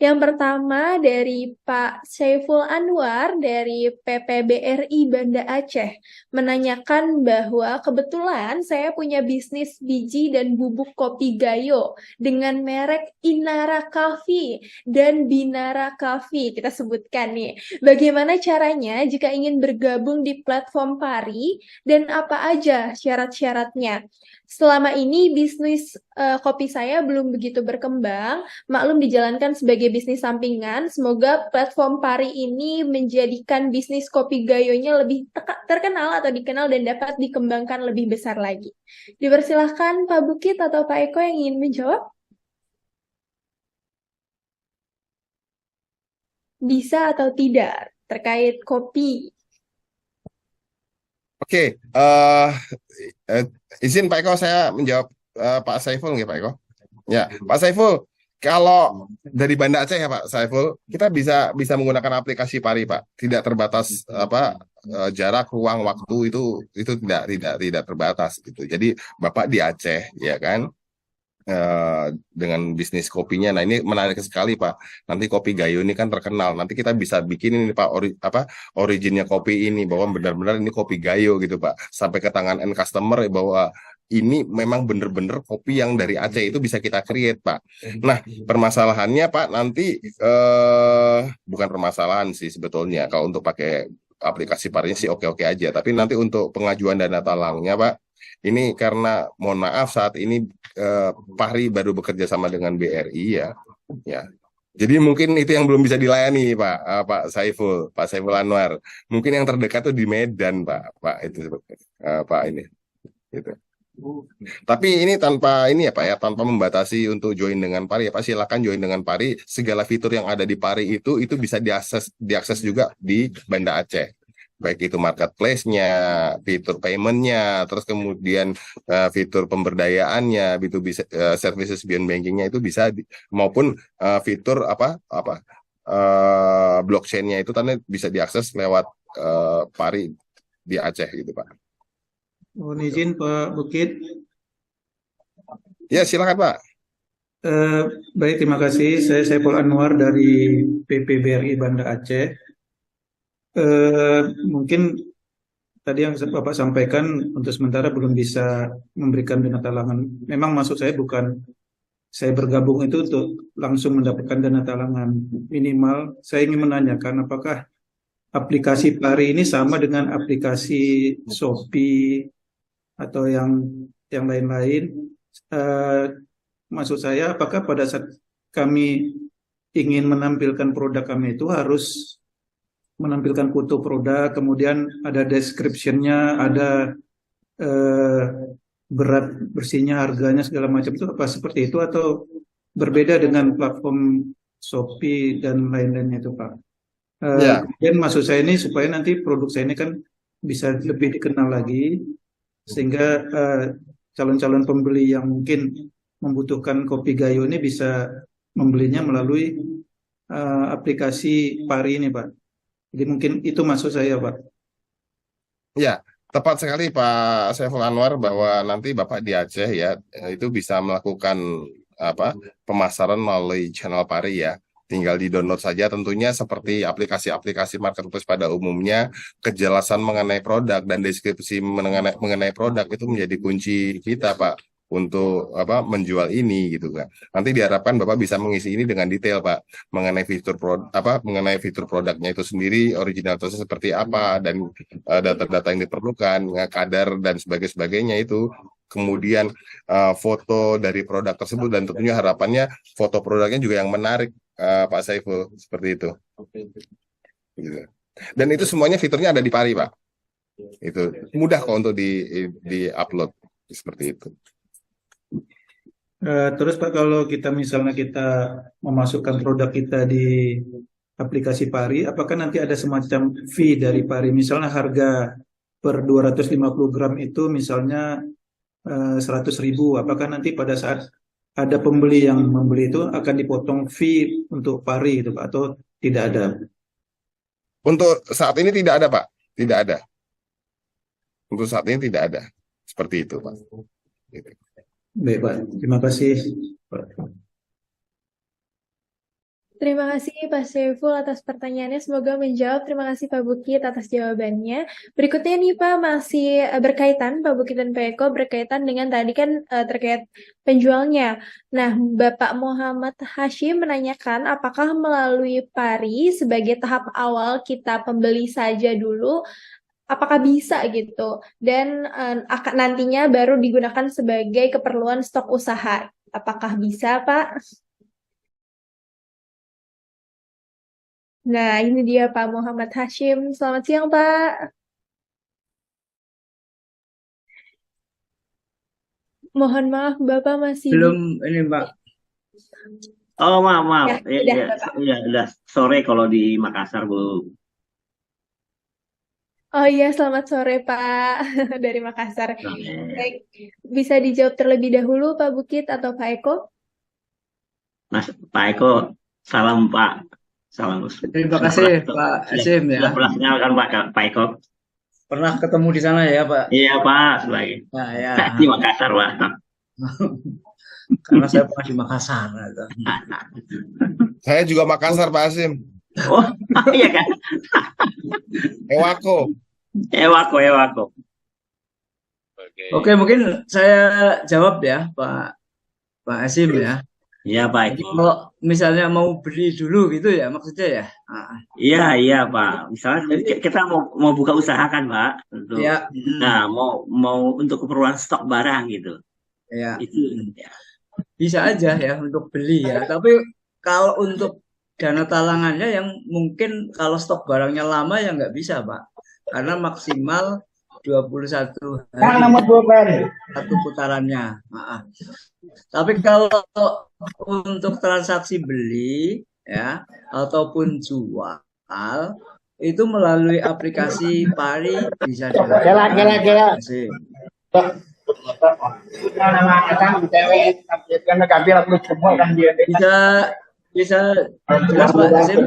Yang pertama dari Pak Saiful Anwar dari PPBRI Banda Aceh menanyakan bahwa kebetulan saya punya bisnis biji dan bubuk kopi Gayo dengan merek Inara Coffee dan Binara Coffee. Kita sebutkan nih, bagaimana caranya jika ingin bergabung di platform Pari dan apa aja syarat-syaratnya. Selama ini bisnis kopi saya belum begitu berkembang, maklum dijalankan sebagai bisnis sampingan. Semoga platform Pari ini menjadikan bisnis kopi Gayonya lebih terkenal atau dikenal dan dapat dikembangkan lebih besar lagi. Dipersilahkan Pak Bukit atau Pak Eko yang ingin menjawab. Bisa atau tidak terkait kopi? Oke, izin Pak Eko saya menjawab Pak Saiful nggih Pak Eko. Ya, Pak Saiful, kalau dari Banda Aceh ya Pak Saiful, kita bisa menggunakan aplikasi Pari Pak. Tidak terbatas jarak, ruang, waktu itu tidak terbatas gitu. Jadi Bapak di Aceh ya kan. Dengan bisnis kopinya. Nah, ini menarik sekali Pak. Nanti kopi Gayo ini kan terkenal. Nanti kita bisa bikin ini Pak originnya kopi ini bahwa benar-benar ini kopi Gayo gitu Pak. Sampai ke tangan end customer bahwa ini memang benar-benar kopi yang dari Aceh itu bisa kita create Pak. Nah, permasalahannya Pak nanti bukan permasalahan sih sebetulnya kalau untuk pakai aplikasi Parinya sih oke-oke aja. Tapi nanti untuk pengajuan dana talangnya Pak, ini karena mohon maaf saat ini Pari baru bekerja sama dengan BRI ya. Jadi mungkin itu yang belum bisa dilayani Pak Saiful Anwar. Mungkin yang terdekat tuh di Medan Pak itu Pak ini. Gitu. Tapi ini tanpa ini ya Pak ya, tanpa membatasi untuk join dengan Pari ya Pak, silakan join dengan Pari. Segala fitur yang ada di Pari itu bisa diakses juga di Banda Aceh. Baik itu marketplace-nya, fitur payment-nya, terus kemudian fitur pemberdayaannya, B2B services beyond banking-nya itu bisa maupun fitur blockchain-nya itu tadi bisa diakses lewat Pari di Aceh gitu Pak. Mohon izin Pak Bukit. Ya silakan Pak. Baik, terima kasih. Saya Saiful Anwar dari PPBRI Banda Aceh. Mungkin tadi yang Bapak sampaikan untuk sementara belum bisa memberikan dana talangan. Memang maksud saya bukan saya bergabung itu untuk langsung mendapatkan dana talangan. Minimal saya ingin menanyakan apakah aplikasi Pari ini sama dengan aplikasi Shopee atau yang lain-lain. maksud saya apakah pada saat kami ingin menampilkan produk kami itu harus menampilkan foto produk, kemudian ada description-nya, ada eh, berat bersihnya, harganya segala macam itu apa seperti itu atau berbeda dengan platform Shopee dan lain-lainnya itu Pak? Ya, Kemudian maksud saya ini supaya nanti produk saya ini kan bisa lebih dikenal lagi sehingga calon-calon pembeli yang mungkin membutuhkan kopi Gayo ini bisa membelinya melalui aplikasi Pari ini Pak. Jadi mungkin itu maksud saya Pak. ya, tepat sekali Pak Saiful Anwar bahwa nanti Bapak di Aceh ya itu bisa melakukan apa pemasaran melalui channel Pari ya. Tinggal di-download saja tentunya seperti aplikasi-aplikasi marketplace pada umumnya, kejelasan mengenai produk dan deskripsi mengenai produk itu menjadi kunci kita Pak untuk apa menjual ini gitu kan. Nanti diharapkan Bapak bisa mengisi ini dengan detail Pak mengenai mengenai fitur produknya itu sendiri, originalitasnya seperti apa dan data-data yang diperlukan, kadar dan sebagainya itu. Kemudian foto dari produk tersebut dan tentunya harapannya foto produknya juga yang menarik Pak Saiful seperti itu. Gitu. Dan itu semuanya fiturnya ada di Pari Pak. Itu mudah kok untuk di upload seperti itu. Terus Pak kalau kita misalnya kita memasukkan produk kita di aplikasi Pari, apakah nanti ada semacam fee dari Pari? Misalnya harga per 250 gram itu misalnya 100.000. Apakah nanti pada saat ada pembeli yang membeli itu akan dipotong fee untuk Pari itu Pak atau tidak ada? Untuk saat ini tidak ada Pak, tidak ada. Untuk saat ini tidak ada seperti itu Pak. Gitu. Baik Pak, terima kasih Pak. Terima kasih Pak Saiful atas pertanyaannya. Semoga menjawab. Terima kasih Pak Bukit atas jawabannya. Berikutnya nih Pak, masih berkaitan, Pak Bukit dan Pak Eko berkaitan dengan tadi kan terkait penjualnya. Nah, Bapak Muhammad Hashim menanyakan apakah melalui Pari sebagai tahap awal kita pembeli saja dulu, apakah bisa gitu? Dan akan nantinya baru digunakan sebagai keperluan stok usaha. Apakah bisa Pak? Nah, ini dia Pak Muhammad Hashim. Selamat siang, Pak. Mohon maaf, Bapak masih Belum ini Mbak. Oh, maaf. Ya, sudah, Bapak. Ya, udah sore kalau di Makassar, Bu. Oh iya, selamat sore, Pak. Dari Makassar. Oke. Baik, bisa dijawab terlebih dahulu, Pak Bukit atau Pak Eko? Mas, Pak Eko, salam Pak. Salam. Terima kasih Pak Hashim ya. Sudah pernah kenalkan Pak Eko. Pernah ketemu di sana ya Pak? Iya Pak, sebagai Nah, ya. di Makassar Pak. Karena saya pernah di Makassar. Gitu. Saya juga Makassar Pak Hasim. Oh, iya kan? Ewako. Ewako. Oke, mungkin saya jawab ya Pak Hashim ya. Iya Pak Jadi Eko. kalau misalnya mau beli dulu gitu ya maksudnya ya. Iya Pak. Misalnya kita mau buka usaha kan Pak, untuk Ya. nah mau untuk keperluan stok barang gitu. Ya. Itu ya. Bisa aja ya untuk beli ya. Tapi kalau untuk dana talangannya yang mungkin kalau stok barangnya lama ya nggak bisa Pak. Karena maksimal 21 hari satu putarannya. Maaf. Tapi kalau untuk transaksi beli ya ataupun jual itu melalui aplikasi Pari bisa dilakukan. Bisa jelas Pak Hasim?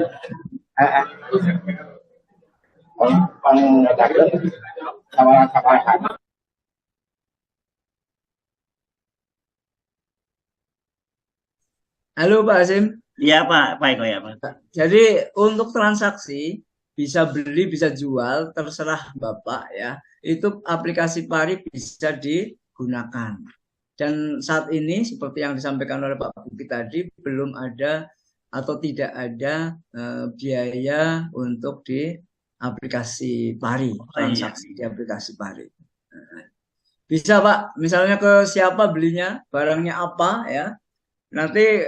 Halo Pak Hasim. Iya Pak Eko ya Pak. Jadi untuk transaksi bisa beli bisa jual terserah Bapak ya. Itu aplikasi Pari bisa digunakan. Dan saat ini seperti yang disampaikan oleh Pak Bukit tadi belum ada atau tidak ada biaya untuk di aplikasi Pari, transaksi di aplikasi Pari. Bisa Pak, misalnya ke siapa belinya, barangnya apa ya, nanti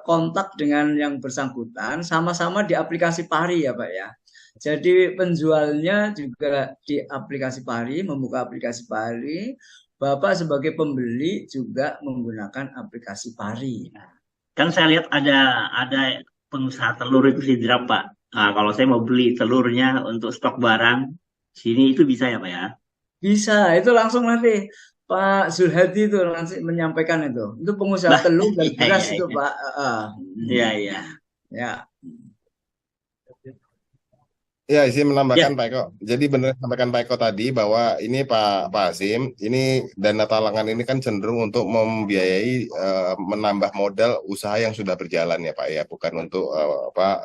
kontak dengan yang bersangkutan sama-sama di aplikasi Pari ya Pak ya. Jadi penjualnya juga di aplikasi Pari, membuka aplikasi Pari. Bapak sebagai pembeli juga menggunakan aplikasi Pari. Kan saya lihat ada pengusaha telur itu di Drap, Pak. Nah, kalau saya mau beli telurnya untuk stok barang sini itu bisa ya Pak ya? Bisa, itu langsung nanti Pak Zulhadi itu nanti menyampaikan itu. Itu pengusaha Lah, telur dan iya beras iya itu iya. Pak. Iya iya. Ya. Ya, saya menambahkan Ya, Pak Eko. Jadi benar sampaikan Pak Eko tadi bahwa ini Pak Hasim, ini dana talangan ini kan cenderung untuk membiayai menambah modal usaha yang sudah berjalan ya Pak ya, bukan untuk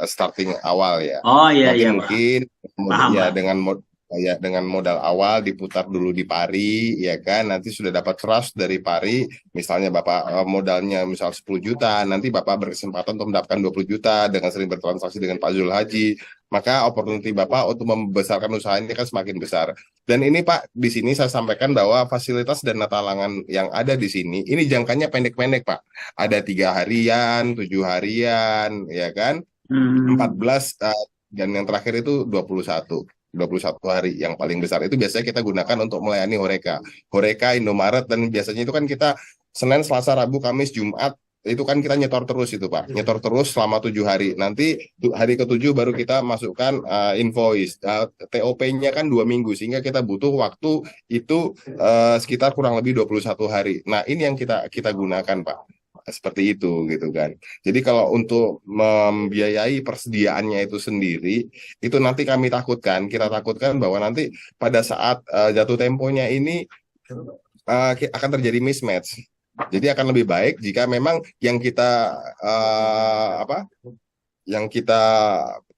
starting awal ya. oh iya Tapi iya Pak. mungkin Paham ya Pak. dengan modal awal diputar dulu di Pari ya kan, nanti sudah dapat trust dari Pari, misalnya Bapak modalnya misal 10 juta, nanti Bapak berkesempatan untuk mendapatkan 20 juta dengan sering bertransaksi dengan Pak Zul Haji, maka opportunity Bapak untuk membesarkan usaha ini kan semakin besar. Dan ini Pak, di sini saya sampaikan bahwa fasilitas dana talangan yang ada di sini, ini jangkanya pendek-pendek Pak. Ada 3 harian, 7 harian, ya kan, Hmm. 14, dan yang terakhir itu 21 hari yang paling besar itu biasanya kita gunakan untuk melayani Horeca, Indomaret, dan biasanya itu kan kita Senin, Selasa, Rabu, Kamis, Jumat itu kan kita nyetor terus itu Pak, nyetor terus selama 7 hari. Nanti hari ke-7 baru kita masukkan invoice, TOP-nya kan 2 minggu, sehingga kita butuh waktu itu sekitar kurang lebih 21 hari. Nah ini yang kita gunakan Pak. Seperti itu gitu kan. Jadi kalau untuk membiayai persediaannya itu sendiri, itu nanti kita takutkan bahwa nanti pada saat jatuh temponya ini akan terjadi mismatch. Jadi akan lebih baik jika memang yang kita yang kita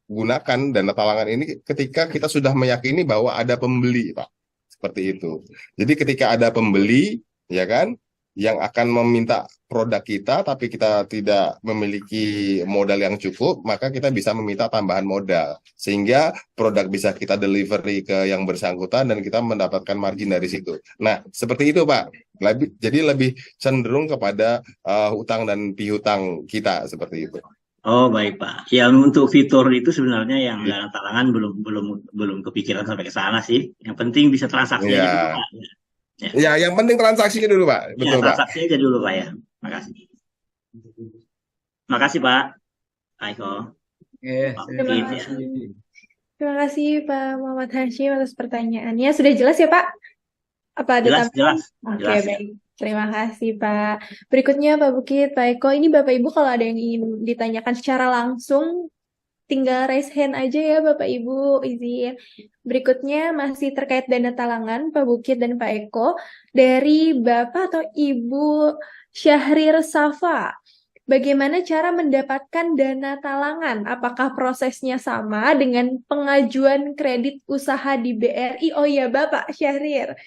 gunakan dana talangan ini ketika kita sudah meyakini bahwa ada pembeli, Pak. Seperti itu. Jadi ketika ada pembeli, ya kan, yang akan meminta produk kita, tapi kita tidak memiliki modal yang cukup, maka kita bisa meminta tambahan modal. Sehingga produk bisa kita delivery ke yang bersangkutan dan kita mendapatkan margin dari situ. Nah, seperti itu, Pak. Jadi lebih cenderung kepada hutang dan piutang kita, seperti itu. Oh baik Pak. Ya untuk fitur itu sebenarnya yang dana talangan belum kepikiran sampai ke sana sih. Yang penting bisa transaksi aja dulu Ya, Pak. Ya, ya, yang penting transaksinya dulu, Pak. ya Betul, Pak. transaksi aja dulu Pak ya. Makasih. Makasih Pak. Aiko. Pak Terima Mungkin ya. kasih. Terima kasih Pak Muhammad Hashim atas pertanyaannya. Sudah jelas ya Pak? Apa ada Jelas tambahan? Oke, jelas ya. baik. Terima kasih Pak. Berikutnya Pak Bukit, Pak Eko. Ini Bapak Ibu kalau ada yang ingin ditanyakan secara langsung, tinggal raise hand aja ya Bapak Ibu, izin. Berikutnya masih terkait dana talangan Pak Bukit dan Pak Eko dari Bapak atau Ibu Syahrir Safa. Bagaimana cara mendapatkan dana talangan? Apakah prosesnya sama dengan pengajuan kredit usaha di BRI? Oh iya Bapak Syahrir,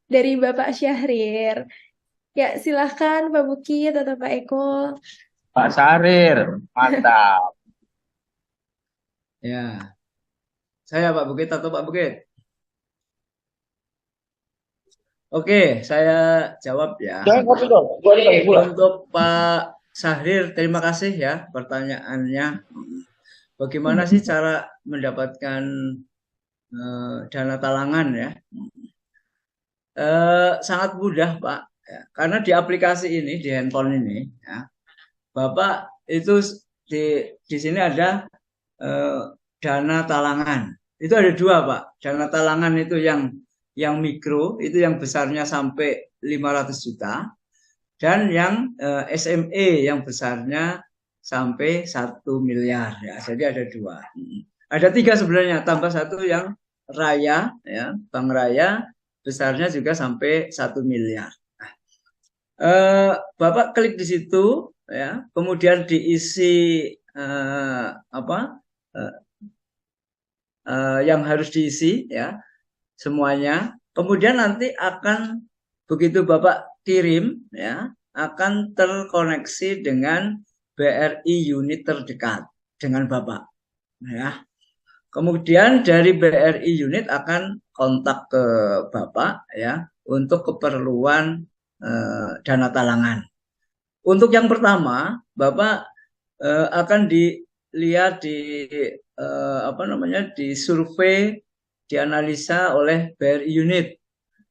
dari Bapak Syahrir. Ya silahkan Pak Bukit atau Pak Eko. Pak Sarir, mantap. Ya, saya Pak Bukit atau Pak Bukit? Oke, saya jawab ya. Jangan kopi dong, gua ini lagi pulang. Untuk Pak Syahrir, terima kasih ya pertanyaannya. Bagaimana sih cara mendapatkan dana talangan ya? Sangat mudah Pak, ya. Karena di aplikasi ini, di handphone ini, ya, Bapak itu di sini ada dana talangan. Itu ada dua Pak. Dana talangan itu yang mikro, itu yang besarnya sampai 500 juta. Dan yang SME yang besarnya sampai 1 miliar. Ya. Jadi ada dua. Ada tiga sebenarnya, tambah satu yang raya, ya, Bank Raya, besarnya juga sampai 1 miliar. Bapak klik di situ, ya, kemudian diisi yang harus diisi, ya, semuanya. Kemudian nanti akan begitu Bapak kirim, ya, akan terkoneksi dengan BRI unit terdekat dengan Bapak, ya. Kemudian dari BRI unit akan kontak ke Bapak, ya, untuk keperluan dana talangan. Untuk yang pertama, Bapak akan dilihat di survei, dianalisa oleh BRI unit,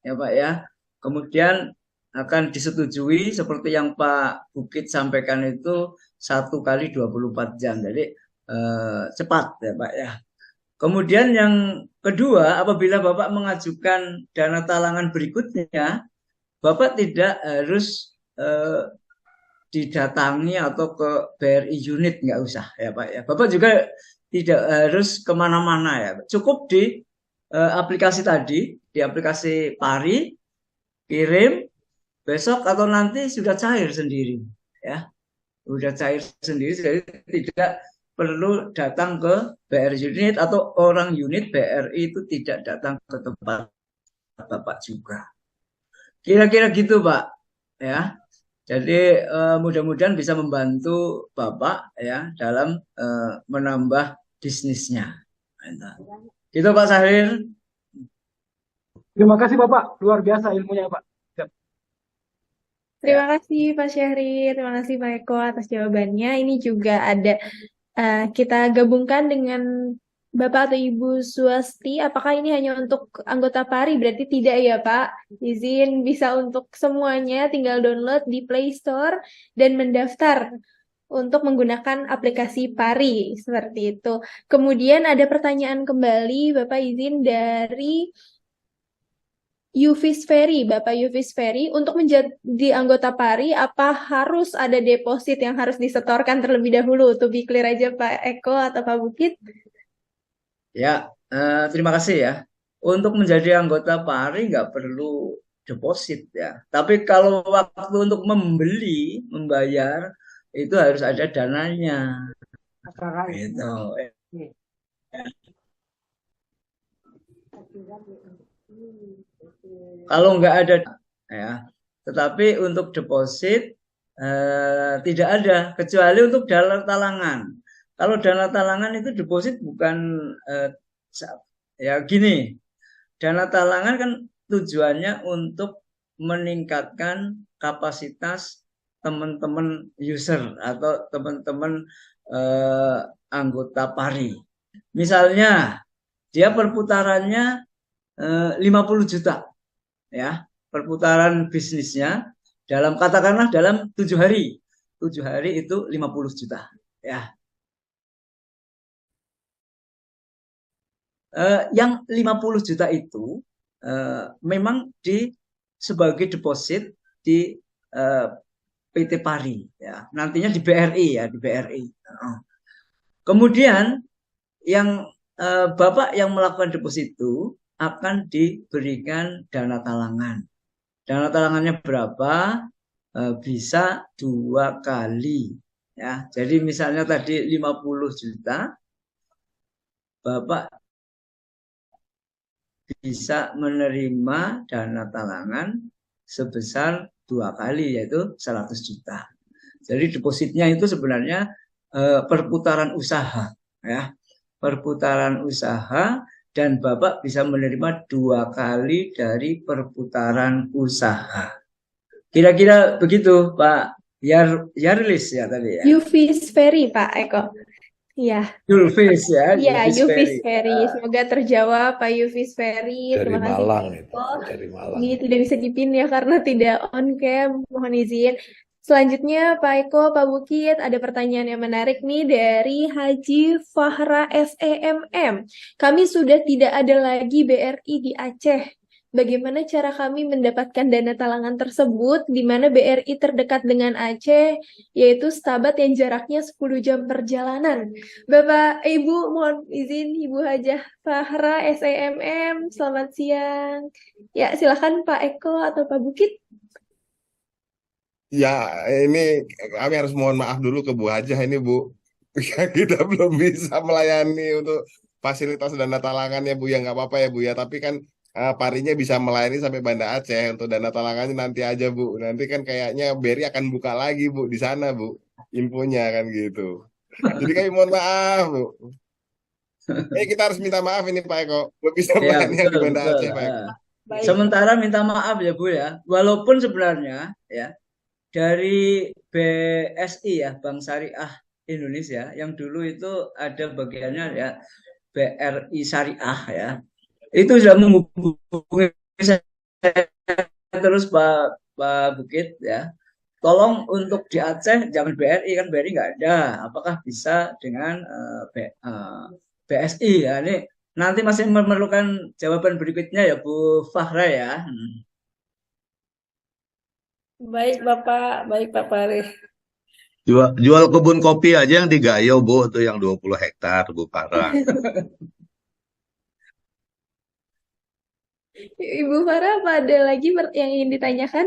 ya Pak ya. Kemudian akan disetujui seperti yang Pak Bukit sampaikan itu 1 kali 24 jam. Jadi cepat ya Pak ya. Kemudian yang kedua, apabila Bapak mengajukan dana talangan berikutnya, Bapak tidak harus didatangi atau ke BRI unit, nggak usah ya Pak ya. Bapak juga tidak harus kemana-mana ya. Cukup di aplikasi tadi, di aplikasi Pari, kirim, besok atau nanti sudah cair sendiri ya. Sudah cair sendiri, jadi tidak perlu datang ke BRI unit atau orang unit BRI itu tidak datang ke tempat Bapak juga. Kira-kira gitu Pak ya. Jadi mudah-mudahan bisa membantu Bapak ya dalam menambah bisnisnya. Gitu Pak Syahrir. Terima kasih Bapak, luar biasa ilmunya Pak. Terima kasih Pak Syahrir, terima kasih Pak Eko atas jawabannya. Ini juga ada kita gabungkan dengan Bapak atau Ibu Swasti. Apakah ini hanya untuk anggota Pari? Berarti tidak ya Pak. Izin bisa untuk semuanya, tinggal download di Play Store dan mendaftar untuk menggunakan aplikasi Pari. Seperti itu. Kemudian ada pertanyaan kembali, Bapak izin dari Yufis Ferry, Bapak Yufis Ferry, untuk menjadi anggota Pari, apa harus ada deposit yang harus disetorkan terlebih dahulu? To be clear aja Pak Eko atau Pak Bukit? Ya, terima kasih ya. Untuk menjadi anggota Pari nggak perlu deposit ya. Tapi kalau waktu untuk membeli, membayar, itu harus ada dananya. Gitu. Kalau nggak ada ya, tetapi untuk deposit tidak ada kecuali untuk dana talangan. Kalau dana talangan itu deposit bukan ya gini, dana talangan kan tujuannya untuk meningkatkan kapasitas teman-teman user atau teman-teman anggota Pari. Misalnya dia perputarannya 50 juta ya, perputaran bisnisnya katakanlah dalam 7 hari. 7 hari itu 50 juta ya. Yang 50 juta itu memang sebagai deposit di PT Pari ya. Nantinya di BRI ya, di BRI. Kemudian yang Bapak yang melakukan deposit itu akan diberikan dana talangan. Dana talangannya berapa? Bisa 2 kali ya. Jadi misalnya tadi 50 juta, Bapak bisa menerima dana talangan sebesar 2 kali, yaitu 100 juta. Jadi depositnya itu sebenarnya perputaran usaha ya. Perputaran usaha, dan Bapak bisa menerima 2 kali dari perputaran usaha. Kira-kira begitu Pak Yarlis ya tadi ya. Yufis Ferry Pak Eko. Iya. Yulfis ya. Iya, Yufis Ferry. Semoga terjawab Pak Yufis Ferry. Dari Terima kasih Malang Pak itu, Eko. dari Malang. Ini tidak bisa dipin ya karena tidak on cam. Mohon izin. Selanjutnya Pak Eko, Pak Bukit, ada pertanyaan yang menarik nih dari Haji Fahra SEMM. Kami sudah tidak ada lagi BRI di Aceh. Bagaimana cara kami mendapatkan dana talangan tersebut di mana BRI terdekat dengan Aceh, yaitu Stabat yang jaraknya 10 jam perjalanan. Bapak, Ibu, mohon izin Ibu Hajah Fahra SEMM, selamat siang. Ya, silakan Pak Eko atau Pak Bukit. Ya, ini kami harus mohon maaf dulu ke Bu Hajah ini Bu. Kita belum bisa melayani untuk fasilitas dana talangannya Bu, ya nggak apa-apa ya Bu ya. Tapi kan Parinya bisa melayani sampai Banda Aceh. Untuk dana talangannya nanti aja Bu. Nanti kan kayaknya BRI akan buka lagi Bu di sana Bu. Infonya kan gitu. Jadi kami mohon maaf Bu. Kita harus minta maaf ini Pak Eko. Belum bisa Ya, melayani yang di betul, Banda betul. Aceh Pak Eko. Baik. Sementara minta maaf ya Bu ya. Walaupun sebenarnya ya dari BSI ya, Bank Syariah Indonesia, yang dulu itu ada bagiannya ya BRI Syariah ya, itu sudah menghubungi saya terus Pak Bukit ya. Tolong untuk di Aceh jangan BRI, kan BRI nggak ada. Apakah bisa dengan BSI ya? Ini nanti masih memerlukan jawaban berikutnya ya Bu Fahra ya. Baik Bapak, baik Pak Pari. Jual kebun kopi aja yang di Gayo, Bu, tuh yang 20 hektar, Bu Farah. Ibu Farah, apa ada lagi yang ingin ditanyakan?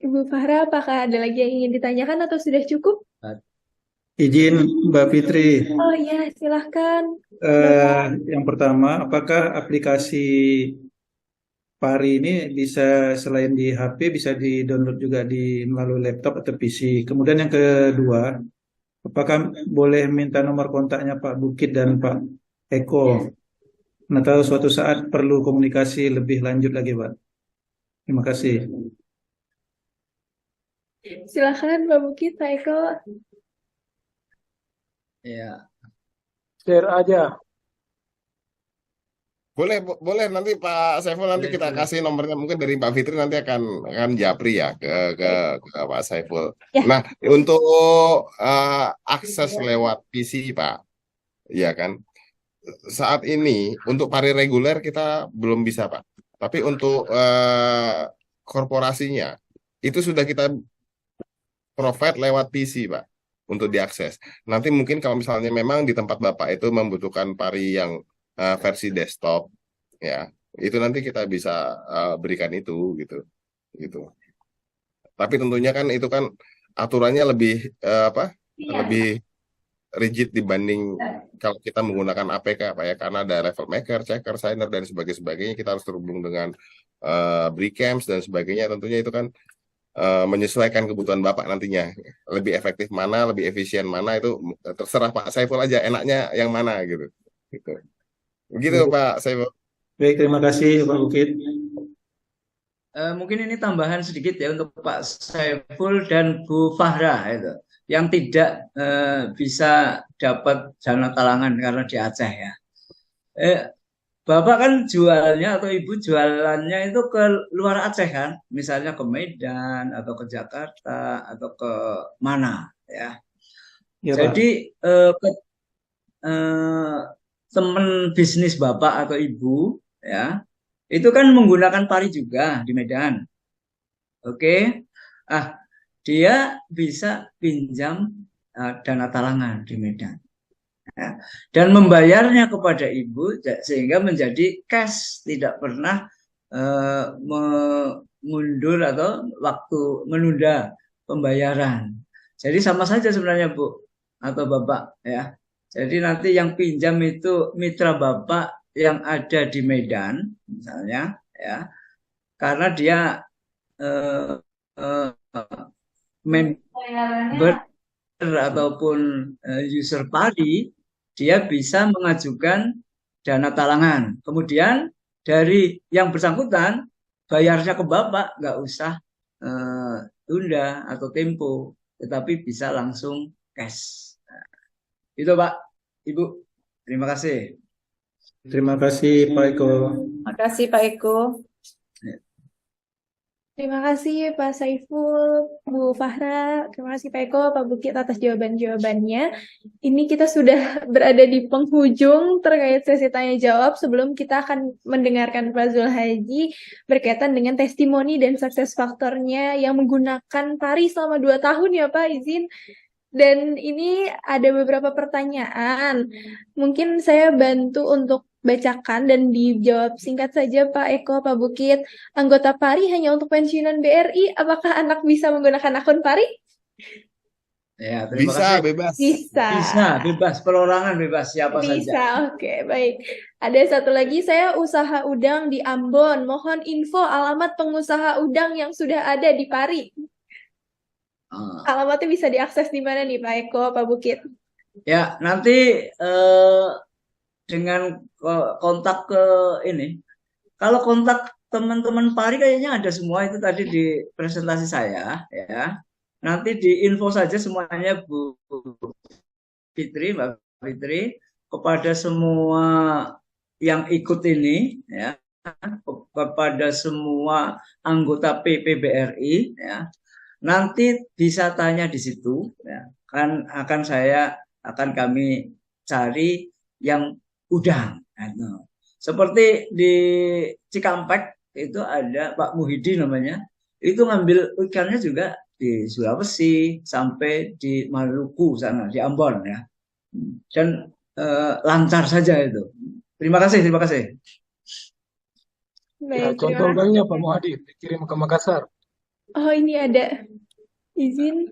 Ibu Farah, apakah ada lagi yang ingin ditanyakan atau sudah cukup? Izin Mbak Fitri, Oh ya, silahkan. yang pertama, apakah aplikasi Pari ini bisa selain di HP bisa di-download juga di melalui laptop atau PC? Kemudian yang kedua, apakah boleh minta nomor kontaknya Pak Bukit dan Pak Eko? Nah, tahu suatu saat perlu komunikasi lebih lanjut lagi, Pak. Terima kasih. Silahkan Pak Bukit, Pak Eko. Ya, Share aja. Boleh nanti Pak Saiful nanti boleh, kita boleh. kasih nomornya mungkin dari Mbak Fitri nanti akan japri ya ke Pak Saiful. Ya. Nah, untuk akses lewat PC Pak, ya kan. Saat ini untuk pari reguler kita belum bisa Pak. Tapi untuk korporasinya itu sudah kita provide lewat PC Pak untuk diakses. Nanti mungkin kalau misalnya memang di tempat Bapak itu membutuhkan pari yang versi desktop ya, itu nanti kita bisa berikan itu gitu. Tapi tentunya kan itu kan aturannya lebih lebih rigid dibanding kalau kita menggunakan APK Pak ya, karena ada level maker, checker, signer dan sebagainya, kita harus terhubung dengan Bricamps dan sebagainya. Tentunya itu kan menyesuaikan kebutuhan Bapak nantinya. Lebih efektif mana, lebih efisien mana, itu terserah Pak Saiful aja, enaknya yang mana gitu. Begitu Pak Saiful. Baik, terima kasih Pak Bukit. Mungkin ini tambahan sedikit ya untuk Pak Saiful dan Bu Fahra itu, yang tidak bisa dapat dana talangan karena di Aceh ya. Bapak kan jualnya atau Ibu jualannya itu ke luar Aceh kan, misalnya ke Medan atau ke Jakarta atau ke mana ya. Ya, Pak. Jadi teman bisnis Bapak atau Ibu ya, itu kan menggunakan pari juga di Medan. Oke. Dia bisa pinjam dana talangan di Medan. Ya. Dan membayarnya kepada Ibu sehingga menjadi cash, tidak pernah mengundur atau waktu menunda pembayaran. Jadi sama saja sebenarnya Bu atau Bapak ya. Jadi nanti yang pinjam itu mitra Bapak yang ada di Medan misalnya ya, karena dia member ataupun user pari, dia bisa mengajukan dana talangan. Kemudian dari yang bersangkutan bayarnya ke Bapak nggak usah tunda atau tempo, tetapi bisa langsung cash. Itu Pak, Ibu. Terima kasih. Terima kasih Pak Eko. Terima kasih Pak Eko. Terima kasih Pak Saiful, Bu Fahra, terima kasih Pak Eko, Pak Bukit atas jawaban-jawabannya. Ini kita sudah berada di penghujung terkait sesi tanya jawab. Sebelum kita akan mendengarkan Pak Zulhaji berkaitan dengan testimoni dan sukses faktornya yang menggunakan pari selama 2 tahun ya Pak, izin. Dan ini ada beberapa pertanyaan. Mungkin saya bantu untuk bacakan dan dijawab singkat saja Pak Eko, Pak Bukit. Anggota PARI hanya untuk pensiunan BRI. Apakah anak bisa menggunakan akun PARI? Ya, terima Bisa, kasih. bebas. Bisa, bebas. Perorangan bebas siapa Bisa, saja. oke, baik. Ada satu lagi, saya usaha udang di Ambon. Mohon info alamat pengusaha udang yang sudah ada di PARI. Alamatnya bisa diakses di mana nih Pak Eko, Pak Bukit? Ya, nanti dengan kontak ke ini. Kalau kontak teman-teman pari kayaknya ada semua itu tadi di presentasi saya ya. Nanti di info saja semuanya Bu Fitri, Mbak Fitri, kepada semua yang ikut ini ya, kepada semua anggota PPBRI ya. Nanti bisa tanya di situ ya. Akan kami cari yang udang. Nah, seperti di Cikampek itu ada Pak Muhidi namanya. Itu ngambil ikannya juga di Sulawesi sampai di Maluku sana, di Ambon ya. Dan lancar saja itu. Terima kasih, terima kasih. Ya, Baik, contoh terima udangnya kasih. Pak Muhadi dikirim ke Makassar. Oh, ini ada izin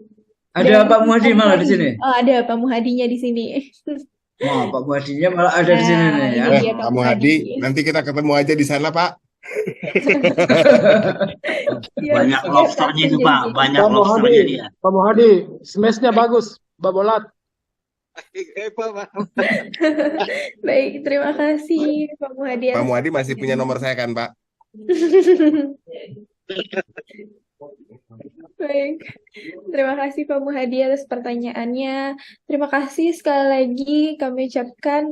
Ada dari Pak Muhadi Pak malah di Muhadi. sini. Oh, ada Pak Muhadinya di sini. Wah, Pak Muhadinya malah ada di sini Nah, nih ya. ini dia Pak Pak Muhadi. Muhadi, nanti kita ketemu aja di sana, Pak. Siap, Banyak siap, lobsternya itu Pak, janji. banyak Pak lobsternya Muhadi, dia. Pak Muhadi, smashnya bagus, babolat. Baik, terima kasih Pak Muhadi Pak atas Muhadi masih punya nomor saya kan, Pak? Baik, terima kasih Pak Muhadi atas pertanyaannya. Terima kasih sekali lagi kami ucapkan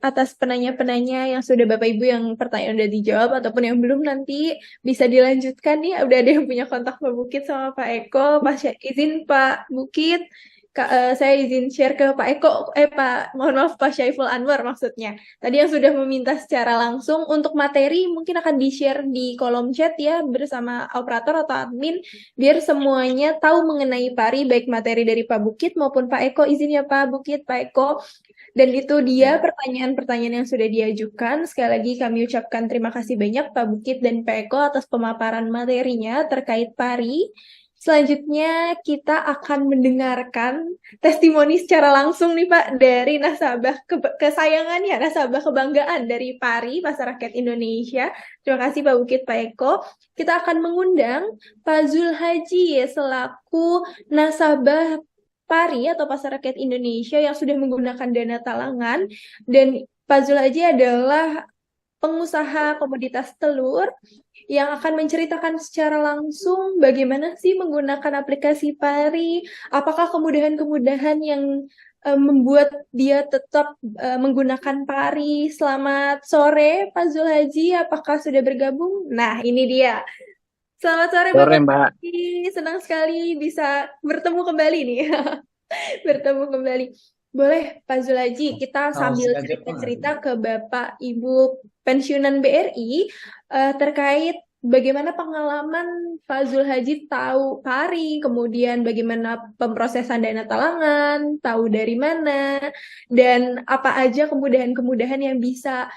atas penanya-penanya yang sudah Bapak Ibu yang pertanyaan udah dijawab ataupun yang belum nanti bisa dilanjutkan nih. Udah ada yang punya kontak Pak Bukit sama Pak Eko. Izin Pak Bukit, saya izin share ke Pak Eko. Mohon maaf Pak Syaiful Anwar maksudnya. Tadi yang sudah meminta secara langsung untuk materi mungkin akan di-share di kolom chat ya bersama operator atau admin biar semuanya tahu mengenai pari baik materi dari Pak Bukit maupun Pak Eko. Izin ya Pak Bukit, Pak Eko. Dan itu dia pertanyaan-pertanyaan yang sudah diajukan. Sekali lagi kami ucapkan terima kasih banyak Pak Bukit dan Pak Eko atas pemaparan materinya terkait pari. Selanjutnya kita akan mendengarkan testimoni secara langsung nih Pak dari nasabah kesayangannya, nasabah kebanggaan dari Pari, Pasar Rakyat Indonesia. Terima kasih Pak Bukit, Pak Eko. Kita akan mengundang Pak Zul Haji selaku nasabah Pari atau Pasar Rakyat Indonesia yang sudah menggunakan dana talangan. Dan Pak Zul Haji adalah pengusaha komoditas telur yang akan menceritakan secara langsung bagaimana sih menggunakan aplikasi Pari, apakah kemudahan-kemudahan yang membuat dia tetap menggunakan Pari. Selamat sore Pak Zulhaji, apakah sudah bergabung? Nah, ini dia. Selamat sore Bapak Mbak. Zulhaji, senang sekali bisa bertemu kembali nih. Bertemu kembali. Boleh Pak Zulhaji, kita sambil cerita-cerita ke Bapak Ibu pensiunan BRI terkait bagaimana pengalaman Pak Zulhaji tahu Pari, kemudian bagaimana pemrosesan dana talangan, tahu dari mana, dan apa aja kemudahan-kemudahan yang bisa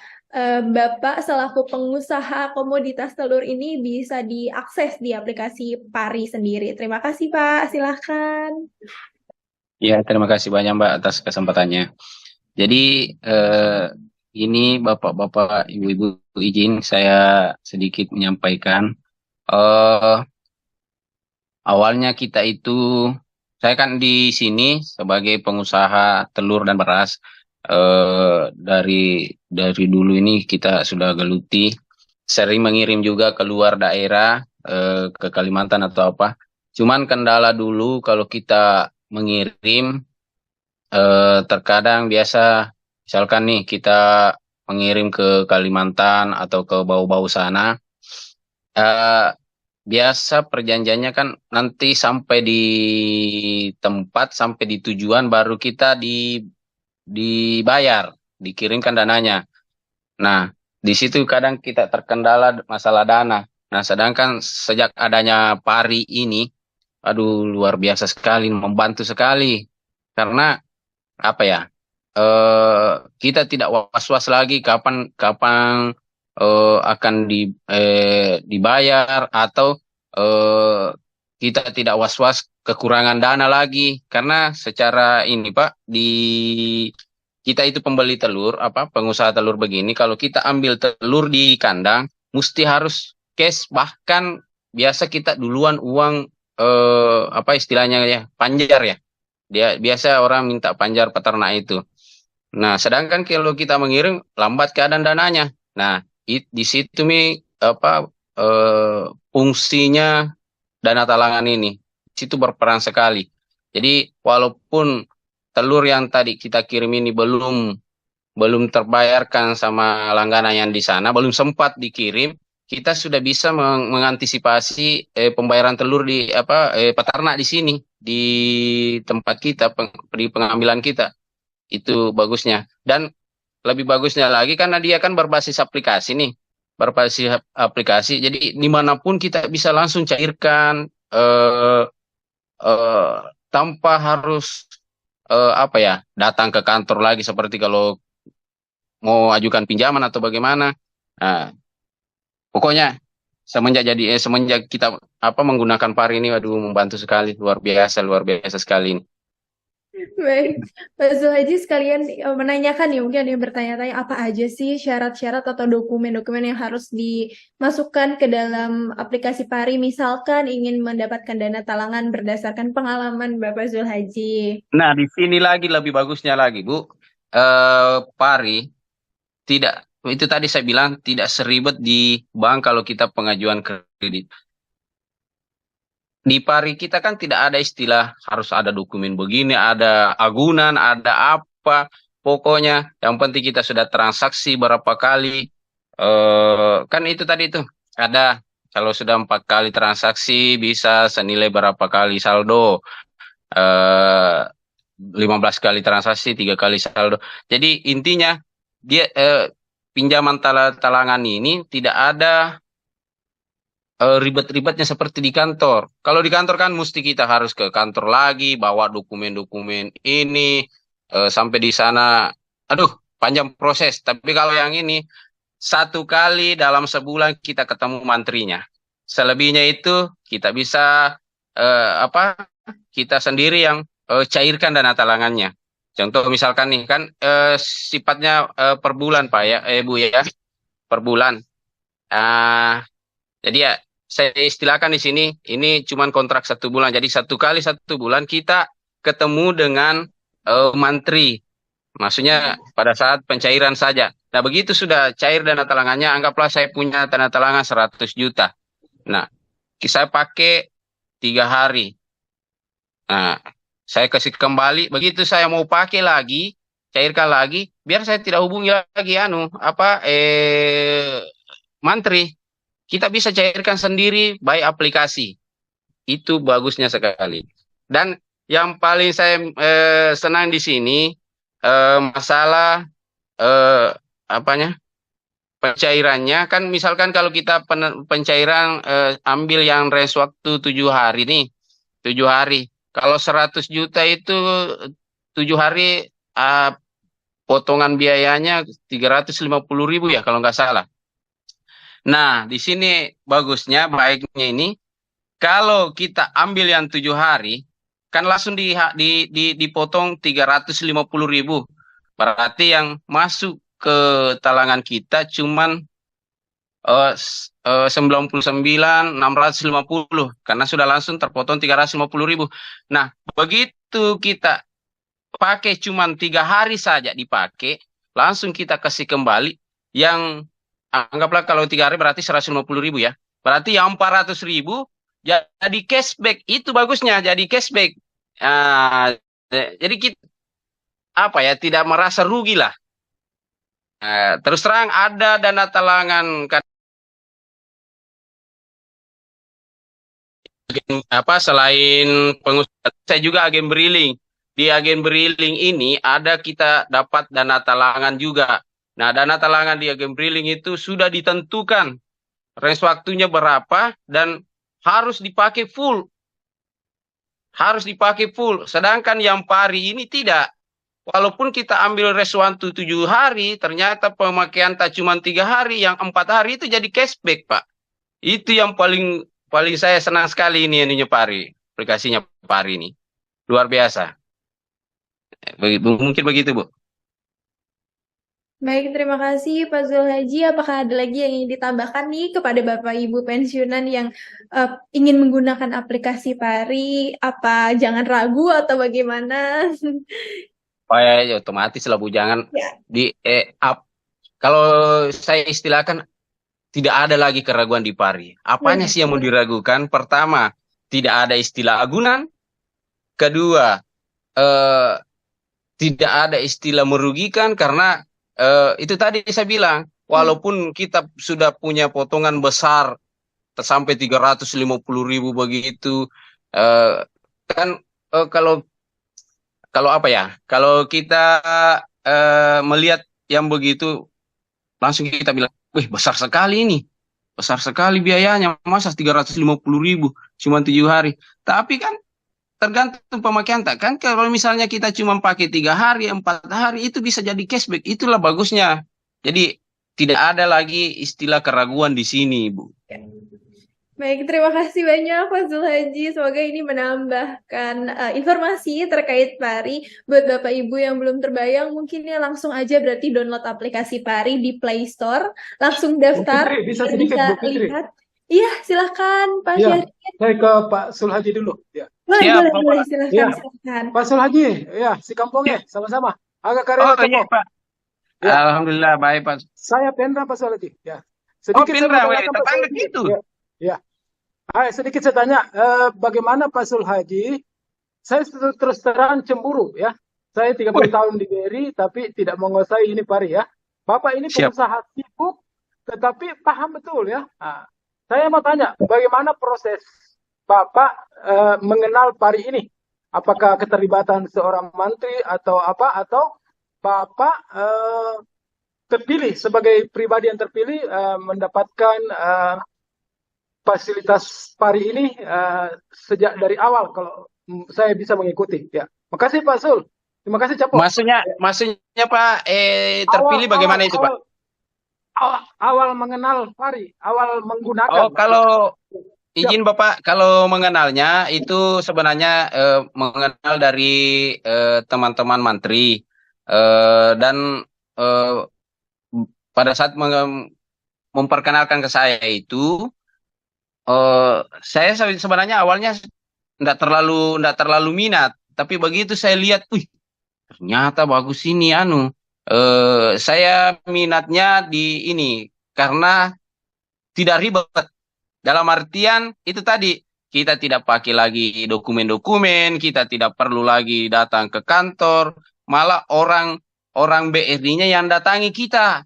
Bapak selaku pengusaha komoditas telur ini bisa diakses di aplikasi Pari sendiri. Terima kasih Pak, silakan. Ya, terima kasih banyak Mbak atas kesempatannya. Jadi ini Bapak-bapak, Ibu-ibu izin saya sedikit menyampaikan. Awalnya kita itu, saya kan di sini sebagai pengusaha telur dan beras. Dari dulu ini kita sudah geluti, sering mengirim juga ke luar daerah, ke Kalimantan atau apa. Cuman kendala dulu kalau kita mengirim terkadang biasa misalkan nih kita mengirim ke Kalimantan atau ke bau-bau sana, biasa perjanjiannya kan nanti sampai di tempat, sampai di tujuan baru kita dibayar, dikirimkan dananya. Nah, di situ kadang kita terkendala masalah dana. Nah, sedangkan sejak adanya Pari ini, aduh luar biasa sekali, membantu sekali. Karena apa ya? Kita tidak was-was lagi kapan akan dibayar atau kita tidak was-was kekurangan dana lagi karena secara ini Pak kita itu pembeli telur pengusaha telur begini kalau kita ambil telur di kandang mesti harus cash, bahkan biasa kita duluan uang istilahnya ya panjar ya, dia biasa orang minta panjar peternak itu. Nah sedangkan kalau kita mengirim lambat keadaan dananya. Nah di situ apa fungsinya dana talangan ini. Situ berperan sekali. Jadi walaupun telur yang tadi kita kirim ini belum terbayarkan sama langganan yang di sana, belum sempat dikirim, kita sudah bisa mengantisipasi pembayaran telur di peternak di sini, di tempat kita, di pengambilan kita. Itu bagusnya. Dan lebih bagusnya lagi karena dia kan berbasis aplikasi nih, berbasis aplikasi. Jadi dimanapun kita bisa langsung cairkan tanpa harus datang ke kantor lagi seperti kalau mau ajukan pinjaman atau bagaimana. Nah, pokoknya semenjak kita menggunakan PAR ini, waduh, membantu sekali, luar biasa sekali ini. Baik, Pak Zulhaji sekalian menanyakan nih, mungkin ada yang bertanya-tanya apa aja sih syarat-syarat atau dokumen-dokumen yang harus dimasukkan ke dalam aplikasi PARI, misalkan ingin mendapatkan dana talangan berdasarkan pengalaman Bapak Zulhaji. Nah, di sini lebih bagusnya lagi, Bu, PARI tidak, itu tadi saya bilang tidak seribet di bank kalau kita pengajuan kredit. Di PARI kita kan tidak ada istilah harus ada dokumen begini, ada agunan, ada apa. Pokoknya yang penting kita sudah transaksi berapa kali. Kan itu tadi itu ada, kalau sudah 4 kali transaksi bisa senilai berapa kali saldo. 15 kali transaksi, 3 kali saldo. Jadi intinya dia pinjaman talangan ini tidak ada ribet-ribetnya seperti di kantor. Kalau di kantor kan mesti kita harus ke kantor lagi, bawa dokumen-dokumen ini, sampai di sana, aduh, panjang proses. Tapi kalau yang ini, 1 kali dalam sebulan kita ketemu mantrinya. Selebihnya itu kita bisa, kita sendiri yang cairkan dana talangannya. Contoh misalkan nih, kan sifatnya per bulan Pak ya, Bu ya, per bulan. Jadi ya, saya istilahkan di sini, ini cuma kontrak 1 bulan. Jadi 1 kali 1 bulan kita ketemu dengan mantri. Maksudnya pada saat pencairan saja. Nah, begitu sudah cair dana talangannya, anggaplah saya punya dana talangan 100 juta. Nah, saya pakai 3 hari. Nah, saya kasih kembali. Begitu saya mau pakai lagi, cairkan lagi, biar saya tidak hubungi lagi mantri. Kita bisa cairkan sendiri by aplikasi. Itu bagusnya sekali. Dan yang paling saya senang di sini masalah pencairannya, kan misalkan kalau kita pencairan ambil yang range waktu 7 hari nih. 7 hari. Kalau 100 juta itu 7 hari potongan biayanya 350.000 ya kalau nggak salah. Nah, di sini bagusnya, baiknya ini, kalau kita ambil yang 7 hari, kan langsung dipotong 350.000. Berarti yang masuk ke talangan kita cuman 99.650, karena sudah langsung terpotong 350.000. Nah, begitu kita pakai cuman 3 hari saja dipakai, langsung kita kasih kembali yang anggaplah kalau 3 hari berarti 150.000 ya. Berarti yang 400.000 jadi cashback. Itu bagusnya, jadi cashback. Jadi kita tidak merasa rugi lah. Terus terang ada dana talangan kan selain pengusaha, saya juga agen briling. Di agen briling ini ada kita dapat dana talangan juga. Nah, dana talangan di agen briling itu sudah ditentukan range waktunya berapa dan harus dipakai full. Harus dipakai full. Sedangkan yang PARI ini tidak. Walaupun kita ambil range waktu 7 hari, ternyata pemakaian tak cuma 3 hari, yang 4 hari itu jadi cashback, Pak. Itu yang paling saya senang sekali ini PARI. Aplikasinya PARI ini. Luar biasa. Mungkin begitu, Bu. Baik, terima kasih Pak Zulhaji. Apakah ada lagi yang ingin ditambahkan nih kepada Bapak Ibu pensiunan yang ingin menggunakan aplikasi PARI? Apa jangan ragu atau bagaimana? Ya, otomatis lah Bu, jangan Ya. kalau saya istilahkan tidak ada lagi keraguan di Pari. Apanya sih yang mau diragukan? Pertama, tidak ada istilah agunan. Kedua, tidak ada istilah merugikan karena itu tadi saya bilang, walaupun kita sudah punya potongan besar sampai 350.000 begitu, kan kalau apa ya? Kalau kita melihat yang begitu, langsung kita bilang, wih besar sekali ini, besar sekali biayanya, masa 350.000 cuma 7 hari. Tapi kan tergantung pemakaian tak kan, kalau misalnya kita cuma pakai 3 hari, 4 hari, itu bisa jadi cashback. Itulah bagusnya. Jadi tidak ada lagi istilah keraguan di sini, Bu. Baik, terima kasih banyak Pak Zulhaji. Semoga ini menambahkan informasi terkait Pari. Buat Bapak Ibu yang belum terbayang, mungkin ya langsung aja berarti download aplikasi Pari di Play Store. Langsung daftar. Bu Fitri, bisa sedikit Bu Fitri. Lihat. Iya, silakan Pak Syarif. Saya ke Pak Zulhaji dulu. Ya. Boleh, silakan. Pak Zulhaji, ya, si kampungnya, sama-sama. Agak karya iya, Pak. Ya. Alhamdulillah, baik Pak. Saya Pendra Pak Zulhaji. Ya. Sedikit Pendra, tetangga gitu. Ya. Sedikit saya tanya, bagaimana Pak Zulhaji? Saya terus terang cemburu ya. Saya 30 tahun di BRI, tapi tidak menguasai ini Pari ya. Bapak ini pengusaha sibuk, tetapi paham betul ya. Saya mau tanya, bagaimana proses Bapak mengenal Pari ini? Apakah keterlibatan seorang menteri atau apa? Atau Bapak terpilih sebagai pribadi yang terpilih mendapatkan fasilitas Pari ini sejak dari awal kalau saya bisa mengikuti ya. Makasih Pak Sul. Terima kasih Capo. Maksudnya Pak terpilih bagaimana itu Pak? Awal mengenal Pari, awal menggunakan. Kalau izin Bapak, kalau mengenalnya itu sebenarnya mengenal dari teman-teman mantri dan pada saat memperkenalkan ke saya itu saya sebenarnya awalnya enggak terlalu minat, tapi begitu saya lihat, ternyata bagus ini saya minatnya di ini karena tidak ribet. Dalam artian itu tadi, kita tidak pakai lagi dokumen-dokumen, kita tidak perlu lagi datang ke kantor, malah orang BRI-nya yang datangi kita.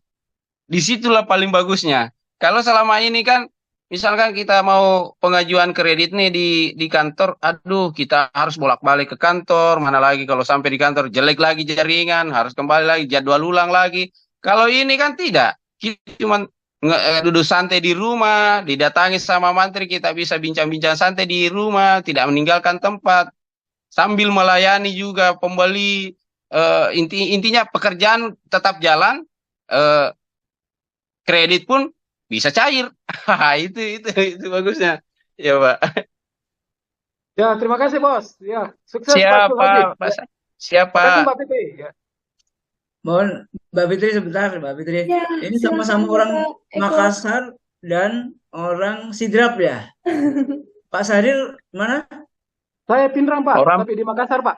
Disitulah paling bagusnya. Kalau selama ini kan misalkan kita mau pengajuan kredit nih di kantor, kita harus bolak-balik ke kantor, mana lagi kalau sampai di kantor jelek lagi jaringan, harus kembali lagi, jadwal ulang lagi. Kalau ini kan tidak, kita cuma duduk santai di rumah, didatangi sama mantri, kita bisa bincang-bincang santai di rumah, tidak meninggalkan tempat, sambil melayani juga pembeli. Intinya pekerjaan tetap jalan, kredit pun bisa cair. itu bagusnya. Ya, Pak. Ya, terima kasih, Bos. Ya, sukses Pak. Siapa? Terima kasih, Mbak Fitri. Ya. Mohon Mbak Fitri sebentar, Mbak Fitri. Ya, ini sama-sama orang Makassar dan orang Sidrap ya. Pak Sadir mana? Saya Pinrang, Pak, tapi di Makassar, Pak.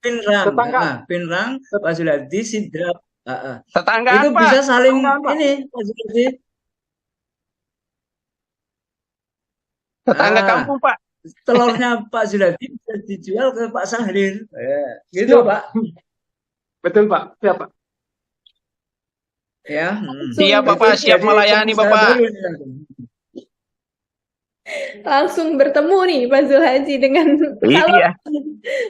Pinrang. Pinrang, Pak Zulhadi, Sidrap. Tetangga itu apa? Bisa saling ini Pak Zulhadi. Tetangga kampung Pak. Telurnya Pak Zulhadi bisa dijual ke Pak Sahrir. Gitu Pak. Betul Pak. Siap Pak. Ya. Siap Bapak, siap melayani Bapak. Langsung bertemu nih Pak Zulhaji dengan